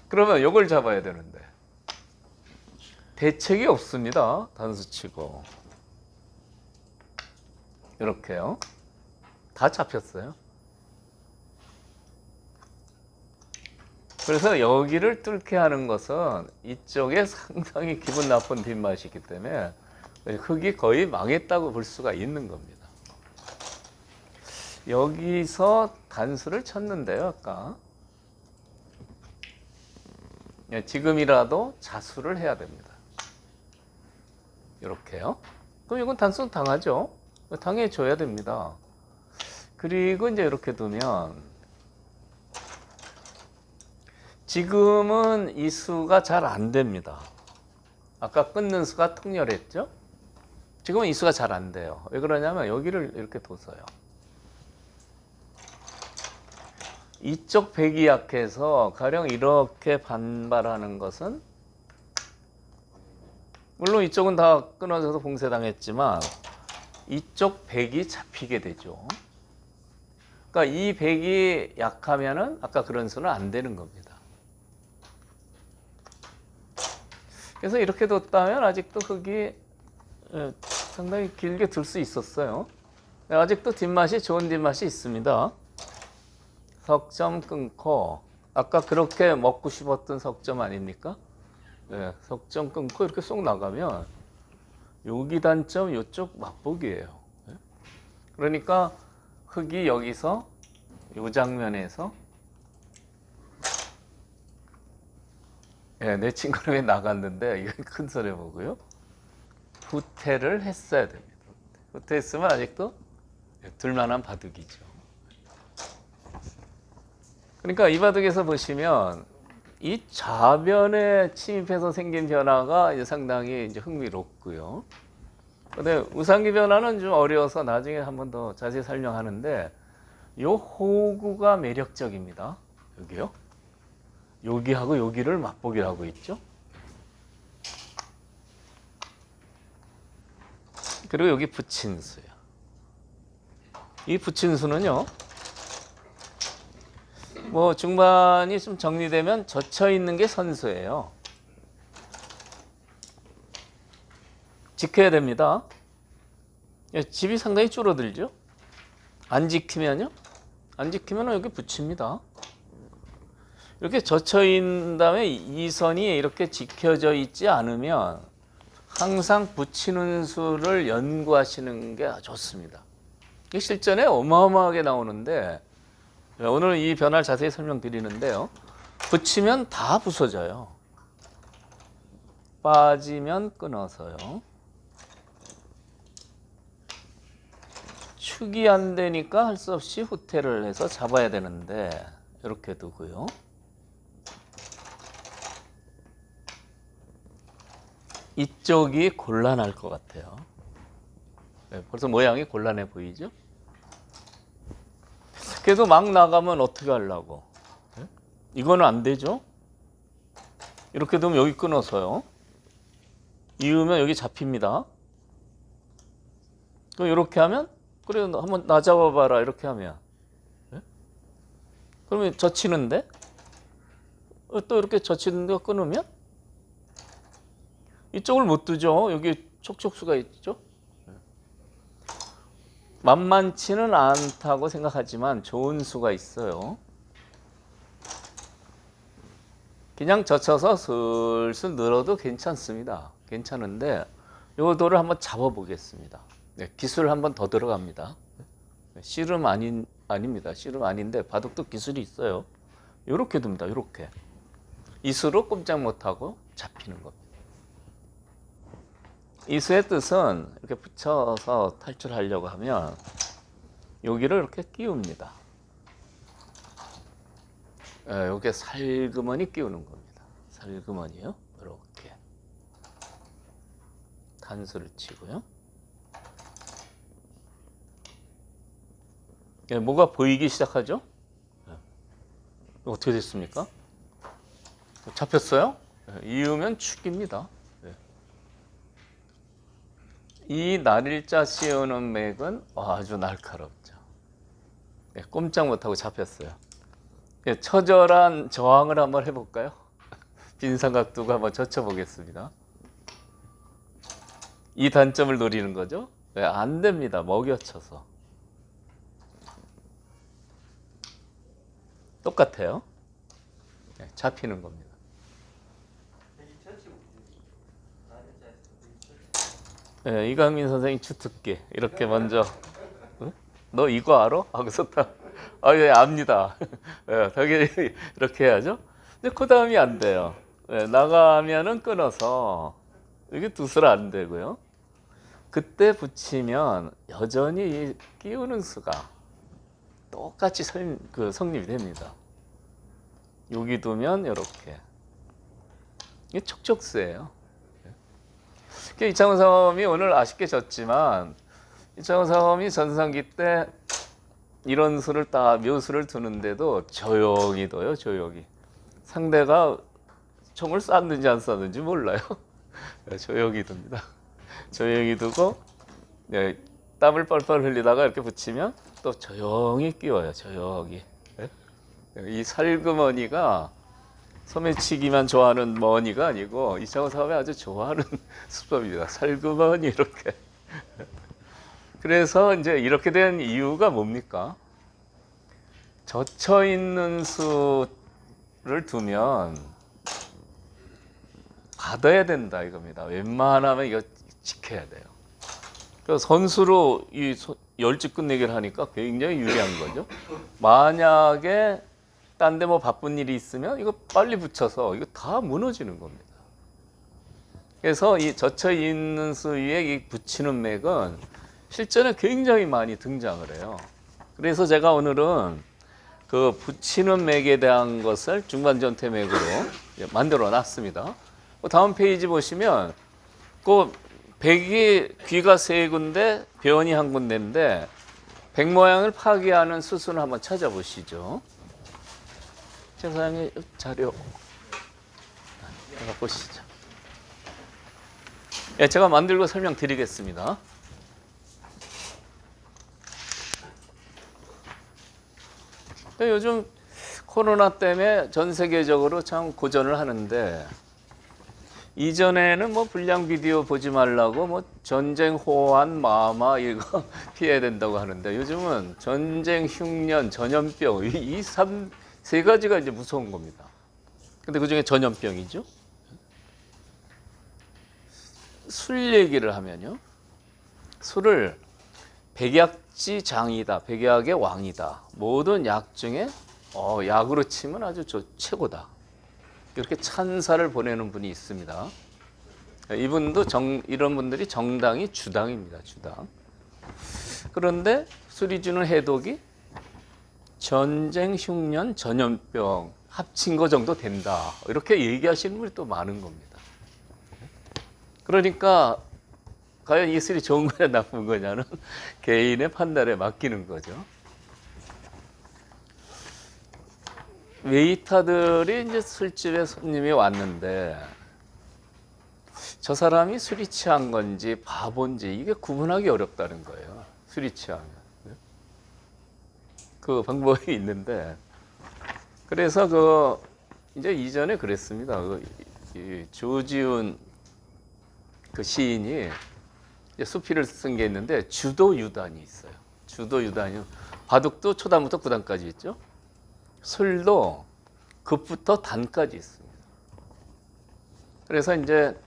그러면 이걸 잡아야 되는데 대책이 없습니다. 단수 치고 이렇게요. 다 잡혔어요. 그래서 여기를 뚫게 하는 것은 이쪽에 상당히 기분 나쁜 뒷맛이 있기 때문에 흑이 거의 망했다고 볼 수가 있는 겁니다. 여기서 단수를 쳤는데요, 아까. 지금이라도 자수를 해야 됩니다. 이렇게요. 그럼 이건 단수 당하죠. 당해줘야 됩니다. 그리고 이제 이렇게 두면 지금은 이 수가 잘 안 됩니다. 아까 끊는 수가 통렬했죠? 지금은 이 수가 잘 안 돼요. 왜 그러냐면 여기를 이렇게 둬서요. 이쪽 백이 약해서 가령 이렇게 반발하는 것은 물론 이쪽은 다 끊어져서 봉쇄당했지만 이쪽 백이 잡히게 되죠. 그러니까 이 백이 약하면은 아까 그런 수는 안 되는 겁니다. 그래서 이렇게 뒀다면 아직도 흑이 상당히 길게 둘 수 있었어요. 아직도 뒷맛이 좋은 뒷맛이 있습니다. 석점 끊고 아까 그렇게 먹고 싶었던 석점 아닙니까? 네, 석점 끊고 이렇게 쏙 나가면 여기 단점 이쪽 맛보기예요. 네? 그러니까 흑이 여기서 이 장면에서 내 친구는 왜 나갔는데 이건 큰 소리 보고요. 후퇴를 했어야 됩니다. 후퇴했으면 아직도 둘만한 바둑이죠. 그러니까 이 바둑에서 보시면 이 좌변에 침입해서 생긴 변화가 이제 상당히 이제 흥미롭고요. 근데 우상기 변화는 좀 어려워서 나중에 한 번 더 자세히 설명하는데 이 호구가 매력적입니다. 여기요. 여기하고 여기를 맛보기를 하고 있죠. 그리고 여기 붙인 수요. 이 붙인 수는요, 뭐 중반이 좀 정리되면 젖혀 있는 게 선수예요. 지켜야 됩니다. 집이 상당히 줄어들죠. 안 지키면요, 안 지키면 여기 붙입니다. 이렇게 젖혀 있는 다음에 이 선이 이렇게 지켜져 있지 않으면 항상 붙이는 수를 연구하시는 게 좋습니다. 이게 실전에 어마어마하게 나오는데 오늘 이 변화를 자세히 설명드리는데요. 붙이면 다 부서져요. 빠지면 끊어서요. 축이 안 되니까 할 수 없이 후퇴를 해서 잡아야 되는데 이렇게 두고요. 이쪽이 곤란할 것 같아요. 벌써 모양이 곤란해 보이죠? 그래도 막 나가면 어떻게 하려고? 이거는 안 되죠? 이렇게 두면 여기 끊어서요. 이으면 여기 잡힙니다. 그럼 이렇게 하면, 그래, 한번 나 잡아봐라. 이렇게 하면. 그러면 젖히는데? 또 이렇게 젖히는데 끊으면? 이쪽을 못 두죠. 여기 촉촉수가 있죠. 만만치는 않다고 생각하지만 좋은 수가 있어요. 그냥 젖혀서 슬슬 늘어도 괜찮습니다. 괜찮은데 이 돌을 한번 잡아보겠습니다. 네, 기술 한번 더 들어갑니다. 씨름 아닙니다. 씨름 아닌데 바둑도 기술이 있어요. 이렇게 둡니다. 이렇게 이수로 꼼짝 못하고 잡히는 겁니다. 이수의 뜻은 이렇게 붙여서 탈출하려고 하면 여기를 이렇게 끼웁니다. 이게 살그머니 끼우는 겁니다. 살그머니요. 이렇게 단수를 치고요. 뭐가 보이기 시작하죠? 어떻게 됐습니까? 잡혔어요? 이으면 축입니다. 이 날일자 씌우는 맥은 아주 날카롭죠. 꼼짝 못하고 잡혔어요. 처절한 저항을 한번 해볼까요? 빈삼각 두고 한번 젖혀보겠습니다. 이 단점을 노리는 거죠. 안 됩니다. 먹여쳐서. 똑같아요. 잡히는 겁니다. 이강민 선생님 주특기 이렇게 먼저 너 이거 알아? 하고서 예, 압니다. 되게 이렇게 해야죠. 근데 그 다음이 안 돼요. 나가면은 끊어서 이게 두술 안 되고요. 그때 붙이면 여전히 끼우는 수가 똑같이 성립이 됩니다. 여기 두면 이렇게 이게 촉촉수예요. 이창훈 사범이 오늘 아쉽게 졌지만 이창훈 사범이 전성기 때 이런 수를 딱 묘수를 두는데도 조용히 둬요. 조용히. 상대가 총을 쐈는지 안 쐈는지 몰라요. 조용히 둡니다. 조용히 두고 땀을 뻘뻘 흘리다가 이렇게 붙이면 또 조용히 끼워요. 조용히. 이 살그머니가 소매치기만 좋아하는 머니가 아니고 이창훈 사범이 아주 좋아하는 수법입니다. 살그머니 이렇게. 그래서 이제 이렇게 된 이유가 뭡니까? 젖혀 있는 수를 두면 받아야 된다 이겁니다. 웬만하면 이거 지켜야 돼요. 그래서 선수로 이 열집 끝내기를 하니까 굉장히 유리한 거죠. 만약에 딴 데 뭐 바쁜 일이 있으면 이거 빨리 붙여서 이거 다 무너지는 겁니다. 그래서 이 젖혀 있는 수 위에 이 붙이는 맥은 실전에 굉장히 많이 등장을 해요. 그래서 제가 오늘은 그 붙이는 맥에 대한 것을 중반전퇴 맥으로 만들어 놨습니다. 다음 페이지 보시면 그 백이 귀가 세 군데, 변이 한 군데인데 백 모양을 파괴하는 수순을 한번 찾아보시죠. 사장님 자료 보시죠. 제가 만들고 설명드리겠습니다. 요즘 코로나 때문에 전 세계적으로 참 고전을 하는데, 이전에는 뭐 불량 비디오 보지 말라고 뭐 전쟁 호환 마마 이거 피해야 된다고 하는데, 요즘은 전쟁 흉년 전염병 세 가지가 이제 무서운 겁니다. 근데 그중에 전염병이죠. 술 얘기를 하면요, 술을 백약지 장이다, 백약의 왕이다, 모든 약 중에 약으로 치면 아주 최고다, 이렇게 찬사를 보내는 분이 있습니다. 이분도 이런 분들이 정당이 주당입니다. 주당. 그런데 술이 주는 해독이 전쟁, 흉년, 전염병 합친 거 정도 된다, 이렇게 얘기하시는 분이 또 많은 겁니다. 그러니까 과연 이 술이 좋은 거냐 나쁜 거냐는 개인의 판단에 맡기는 거죠. 웨이터들이 이제 술집에 손님이 왔는데, 저 사람이 술이 취한 건지 바본지 이게 구분하기 어렵다는 거예요. 술이 취하면. 그 방법이 있는데, 그래서 이제 이전에 그랬습니다. 조지훈 그 시인이 수필을 쓴 게 있는데, 주도유단이 있어요. 주도유단이, 바둑도 초단부터 구단까지 있죠. 술도 급부터 단까지 있습니다. 그래서 이제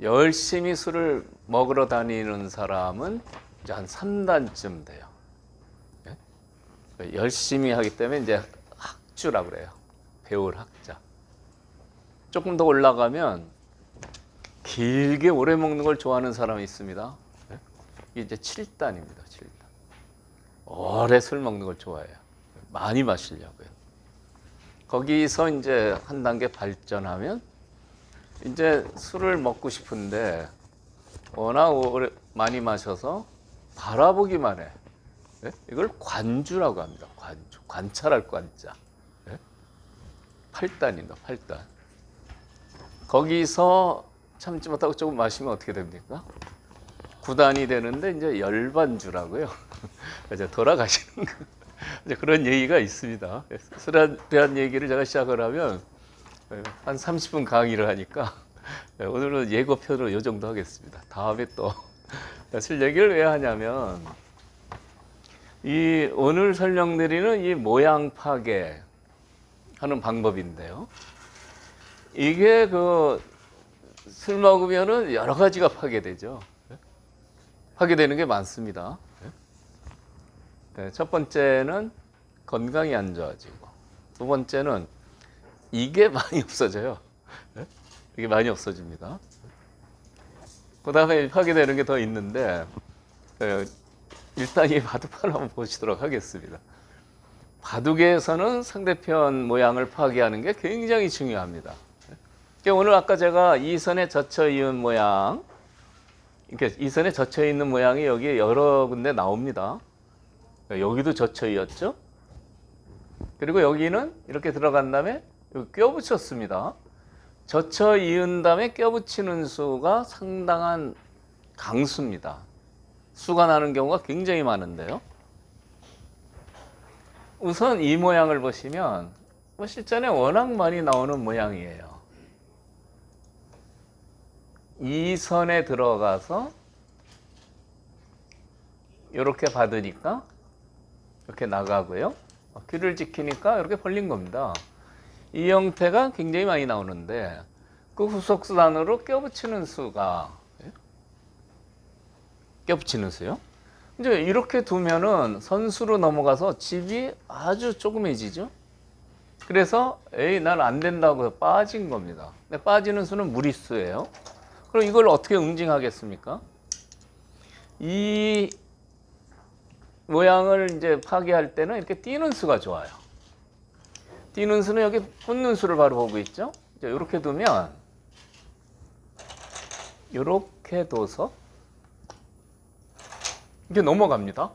열심히 술을 먹으러 다니는 사람은 이제 한 3단쯤 돼요. 열심히 하기 때문에 이제 학주라고 그래요. 배울 학자. 조금 더 올라가면 길게 오래 먹는 걸 좋아하는 사람이 있습니다. 이게 이제 7단입니다. 7단. 오래 술 먹는 걸 좋아해요. 많이 마시려고요. 거기서 이제 한 단계 발전하면 이제 술을 먹고 싶은데 워낙 오래 많이 마셔서 바라보기만 해. 이걸 관주라고 합니다. 관주. 관찰할 관자. 8단입니다. 8단. 거기서 참지 못하고 조금 마시면 어떻게 됩니까? 9단이 되는데 이제 열반주라고요. 이제 돌아가시는 거. 이제 그런 얘기가 있습니다. 술에 대한 얘기를 제가 시작을 하면 한 30분 강의를 하니까 오늘은 예고편으로 이 정도 하겠습니다. 다음에 또 술 얘기를 왜 하냐면, 이 오늘 설명드리는 이 모양 파괴 하는 방법인데요. 이게 술 먹으면은 여러 가지가 파괴되죠. 파괴되는 게 많습니다. 첫 번째는 건강이 안 좋아지고, 두 번째는 이게 많이 없어져요. 이게 많이 없어집니다. 그 다음에 파괴되는 게 더 있는데, 일단 이 바둑판 한번 보시도록 하겠습니다. 바둑에서는 상대편 모양을 파괴하는 게 굉장히 중요합니다. 오늘 아까 제가 이선에 젖혀 있는 모양, 이렇게 이선에 젖혀 있는 모양이 여기 여러 군데 나옵니다. 여기도 젖혀 있었죠. 그리고 여기는 이렇게 들어간 다음에 여기 껴붙였습니다. 젖혀 이은 다음에 껴붙이는 수가 상당한 강수입니다. 수가 나는 경우가 굉장히 많은데요. 우선 이 모양을 보시면 실전에 워낙 많이 나오는 모양이에요. 이 선에 들어가서 이렇게 받으니까 이렇게 나가고요. 귀를 지키니까 이렇게 벌린 겁니다. 이 형태가 굉장히 많이 나오는데, 그 후속수단으로 껴붙이는 수가, 껴붙이는 수요? 이제 이렇게 두면은 선수로 넘어가서 집이 아주 조그매지죠. 그래서 난 안 된다고 빠진 겁니다. 근데 빠지는 수는 무리수예요. 그럼 이걸 어떻게 응징하겠습니까? 이 모양을 이제 파괴할 때는 이렇게 뛰는 수가 좋아요. 뛰는 수는 여기 붙는 수를 바로 보고 있죠. 이제 이렇게 두면, 이렇게 둬서 이게 넘어갑니다.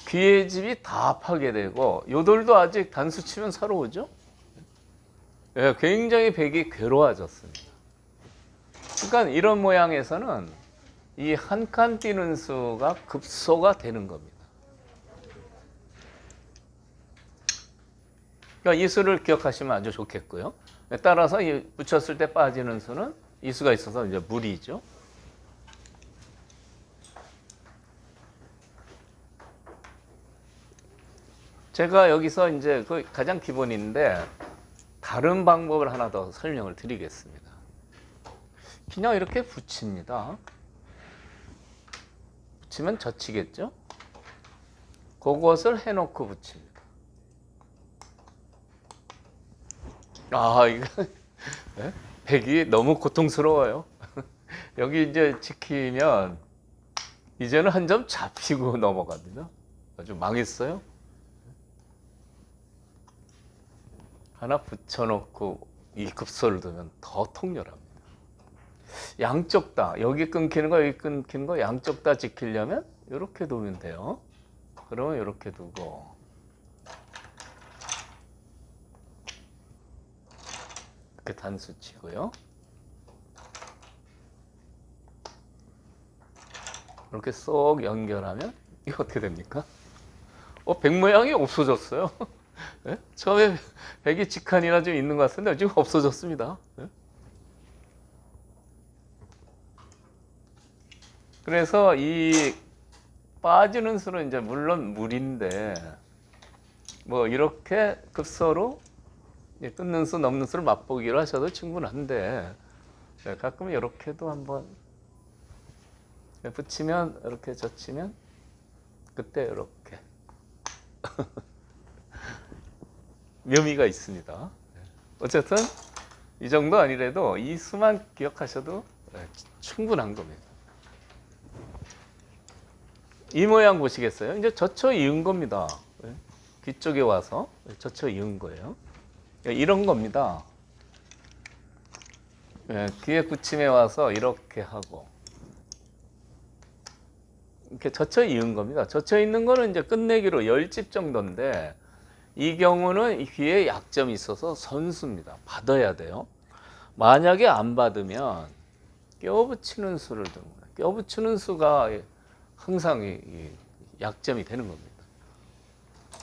귀의 집이 다 파괴되고, 요돌도 아직 단수 치면 서러우죠. 굉장히 백이 괴로워졌습니다. 그러니까 이런 모양에서는 이 한 칸 뛰는 수가 급소가 되는 겁니다. 그러니까 이 수를 기억하시면 아주 좋겠고요. 따라서 이 붙였을 때 빠지는 수는 이 수가 있어서 이제 무리죠. 제가 여기서 이제 그 가장 기본인데 다른 방법을 하나 더 설명을 드리겠습니다. 그냥 이렇게 붙입니다. 붙이면 젖히겠죠? 그것을 해놓고 붙입니다. 아, 이거 네? 백이 너무 고통스러워요. 여기 이제 지키면 이제는 한 점 잡히고 넘어갑니다. 아주 망했어요. 하나 붙여놓고 이 급소를 두면 더 통렬합니다. 양쪽 다 여기 끊기는 거 여기 끊기는 거 양쪽 다 지키려면 이렇게 두면 돼요. 그러면 이렇게 두고 이렇게 단수 치고요. 이렇게 쏙 연결하면 이거 어떻게 됩니까? 백 모양이 없어졌어요. 네? 처음에 백이 직한이나 좀 있는 것 같은데 지금 없어졌습니다. 네? 그래서 이 빠지는 수는 이제 물론 무리인데 뭐 이렇게 급소로 끊는 수 넘는 수를 맛보기로 하셔도 충분한데 가끔 이렇게도 한번 붙이면 이렇게 젖히면 그때 이렇게 묘미가 있습니다. 어쨌든 이 정도 아니래도 이 수만 기억하셔도 충분한 겁니다. 이 모양 보시겠어요? 이제 젖혀 이은 겁니다. 귀 쪽에 와서 젖혀 이은 거예요. 이런 겁니다. 귀에 붙임에 와서 이렇게 하고 이렇게 젖혀 이은 겁니다. 젖혀 있는 거는 이제 끝내기로 10집 정도인데 이 경우는 귀에 약점이 있어서 선수입니다. 받아야 돼요. 만약에 안 받으면 껴붙이는 수를 두는 거예요. 껴붙이는 수가 항상 이 약점이 되는 겁니다.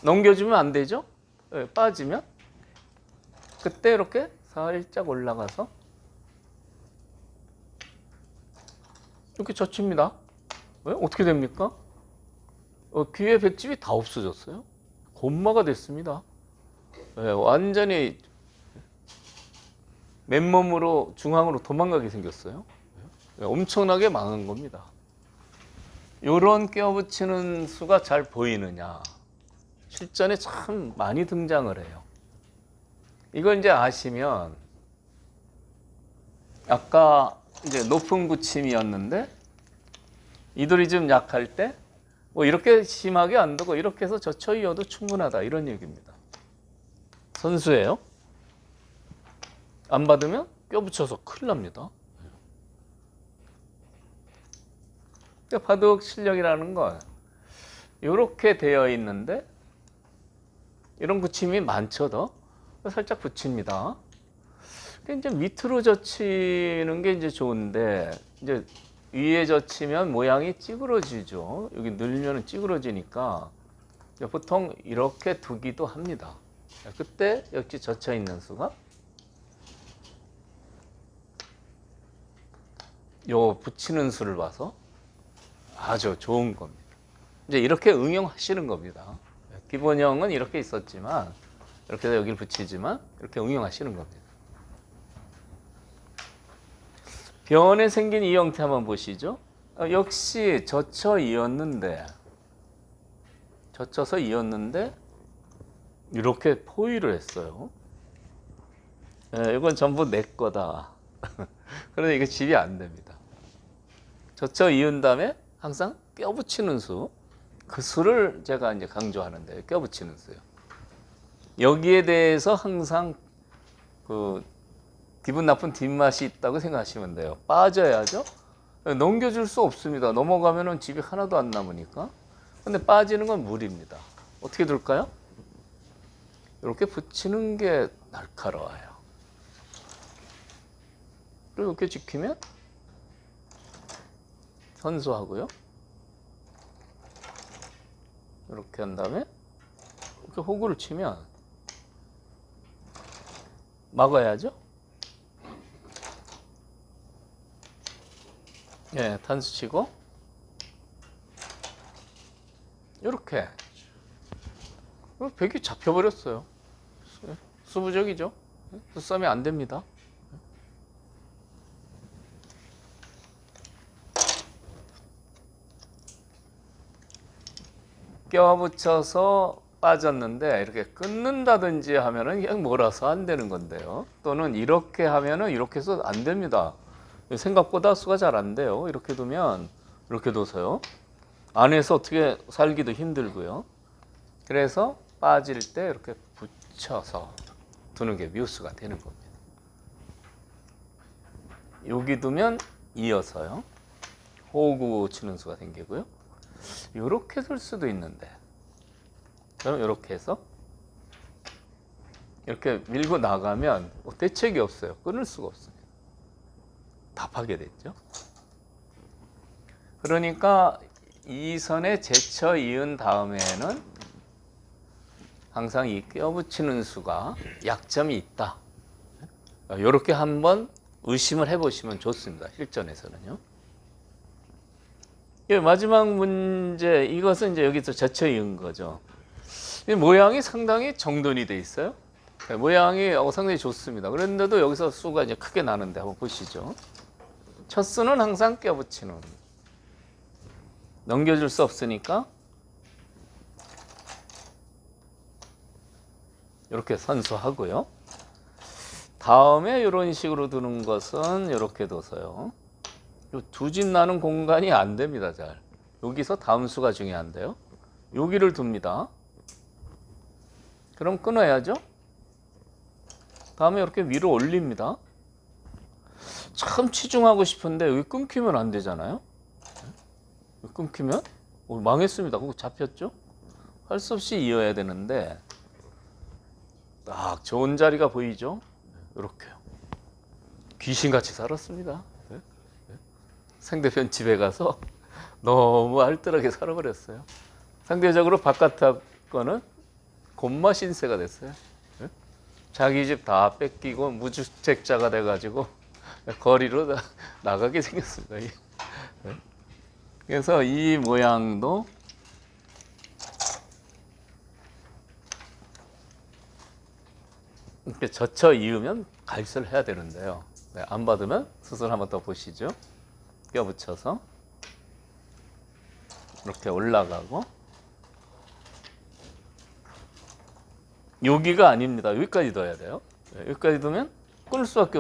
넘겨주면 안 되죠? 빠지면 그때 이렇게 살짝 올라가서 이렇게 젖힙니다. 어떻게 됩니까? 귀에 백집이 다 없어졌어요. 곤마가 됐습니다. 완전히 맨몸으로 중앙으로 도망가게 생겼어요. 엄청나게 망한 겁니다. 이런 껴붙이는 수가 잘 보이느냐? 실전에 참 많이 등장을 해요. 이걸 이제 아시면 아까 이제 높은 붙임이었는데 이돌이 좀 약할 때 뭐 이렇게 심하게 안 두고 이렇게 해서 젖혀 이어도 충분하다 이런 얘기입니다. 선수예요. 안 받으면 껴붙여서 큰일 납니다. 바둑 실력이라는 건 이렇게 되어 있는데 이런 붙임이 많죠. 더 살짝 붙입니다. 이제 밑으로 젖히는 게 이제 좋은데 이제 위에 젖히면 모양이 찌그러지죠. 여기 늘면은 찌그러지니까 보통 이렇게 두기도 합니다. 그때 역시 젖혀 있는 수가 요 붙이는 수를 봐서 아주 좋은 겁니다. 이제 이렇게 응용하시는 겁니다. 기본형은 이렇게 있었지만 이렇게 해서 여기를 붙이지만 이렇게 응용하시는 겁니다. 변에 생긴 이 형태 한번 보시죠. 역시 젖혀서 이었는데 이렇게 포위를 했어요. 이건 전부 내 거다. 그런데 이게 집이 안 됩니다. 젖혀 이은 다음에 항상 껴붙이는 수, 그 수를 제가 이제 강조하는데 껴붙이는 수요. 여기에 대해서 항상 그 기분 나쁜 뒷맛이 있다고 생각하시면 돼요. 빠져야죠. 넘겨줄 수 없습니다. 넘어가면은 집이 하나도 안 남으니까. 근데 빠지는 건 무리입니다. 어떻게 둘까요? 이렇게 붙이는 게 날카로워요. 그리고 이렇게 지키면 선수하고요. 이렇게 한 다음에 이렇게 호구를 치면 막아야죠. 예, 단수 치고 이렇게 백이 잡혀버렸어요. 수부적이죠. 수싸면 안 됩니다. 껴붙여서 빠졌는데 이렇게 끊는다든지 하면은 그냥 몰아서 안 되는 건데요. 또는 이렇게 하면은 이렇게 해서 안 됩니다. 생각보다 수가 잘 안 돼요. 이렇게 두면 이렇게 둬서요. 안에서 어떻게 살기도 힘들고요. 그래서 빠질 때 이렇게 붙여서 두는 게 묘수가 되는 겁니다. 여기 두면 이어서요. 호구 치는 수가 생기고요. 이렇게 둘 수도 있는데 저는 이렇게 해서 이렇게 밀고 나가면 대책이 없어요. 끊을 수가 없습니다. 답하게 됐죠. 그러니까 이 선에 제쳐 이은 다음에는 항상 이 껴붙이는 수가 약점이 있다. 이렇게 한번 의심을 해보시면 좋습니다. 실전에서는요. 마지막 문제, 이것은 이제 여기서 제쳐 이은 거죠. 이 모양이 상당히 정돈이 돼 있어요. 모양이 상당히 좋습니다. 그런데도 여기서 수가 이제 크게 나는데 한번 보시죠. 첫 수는 항상 껴붙이는. 넘겨줄 수 없으니까 이렇게 선수하고요. 다음에 이런 식으로 두는 것은 이렇게 둬서요. 두 집 나는 공간이 안 됩니다. 잘. 여기서 다음 수가 중요한데요. 여기를 둡니다. 그럼 끊어야죠. 다음에 이렇게 위로 올립니다. 참 치중하고 싶은데 여기 끊기면 안 되잖아요. 끊기면 망했습니다. 그거 잡혔죠. 할 수 없이 이어야 되는데 딱 좋은 자리가 보이죠. 이렇게요. 귀신같이 살았습니다. 상대편 집에 가서 너무 알뜰하게 살아버렸어요. 상대적으로 바깥 거는 곤마 신세가 됐어요. 자기 집 다 뺏기고 무주택자가 돼가지고 거리로 나가게 생겼습니다. 그래서 이 모양도 이렇게 젖혀 이으면 갈수를 해야 되는데요. 안 받으면 수술 한번 더 보시죠. 껴붙여서 이렇게 올라가고 여기가 아닙니다. 여기까지 둬야 돼요. 여기까지 두면 끊을 수밖에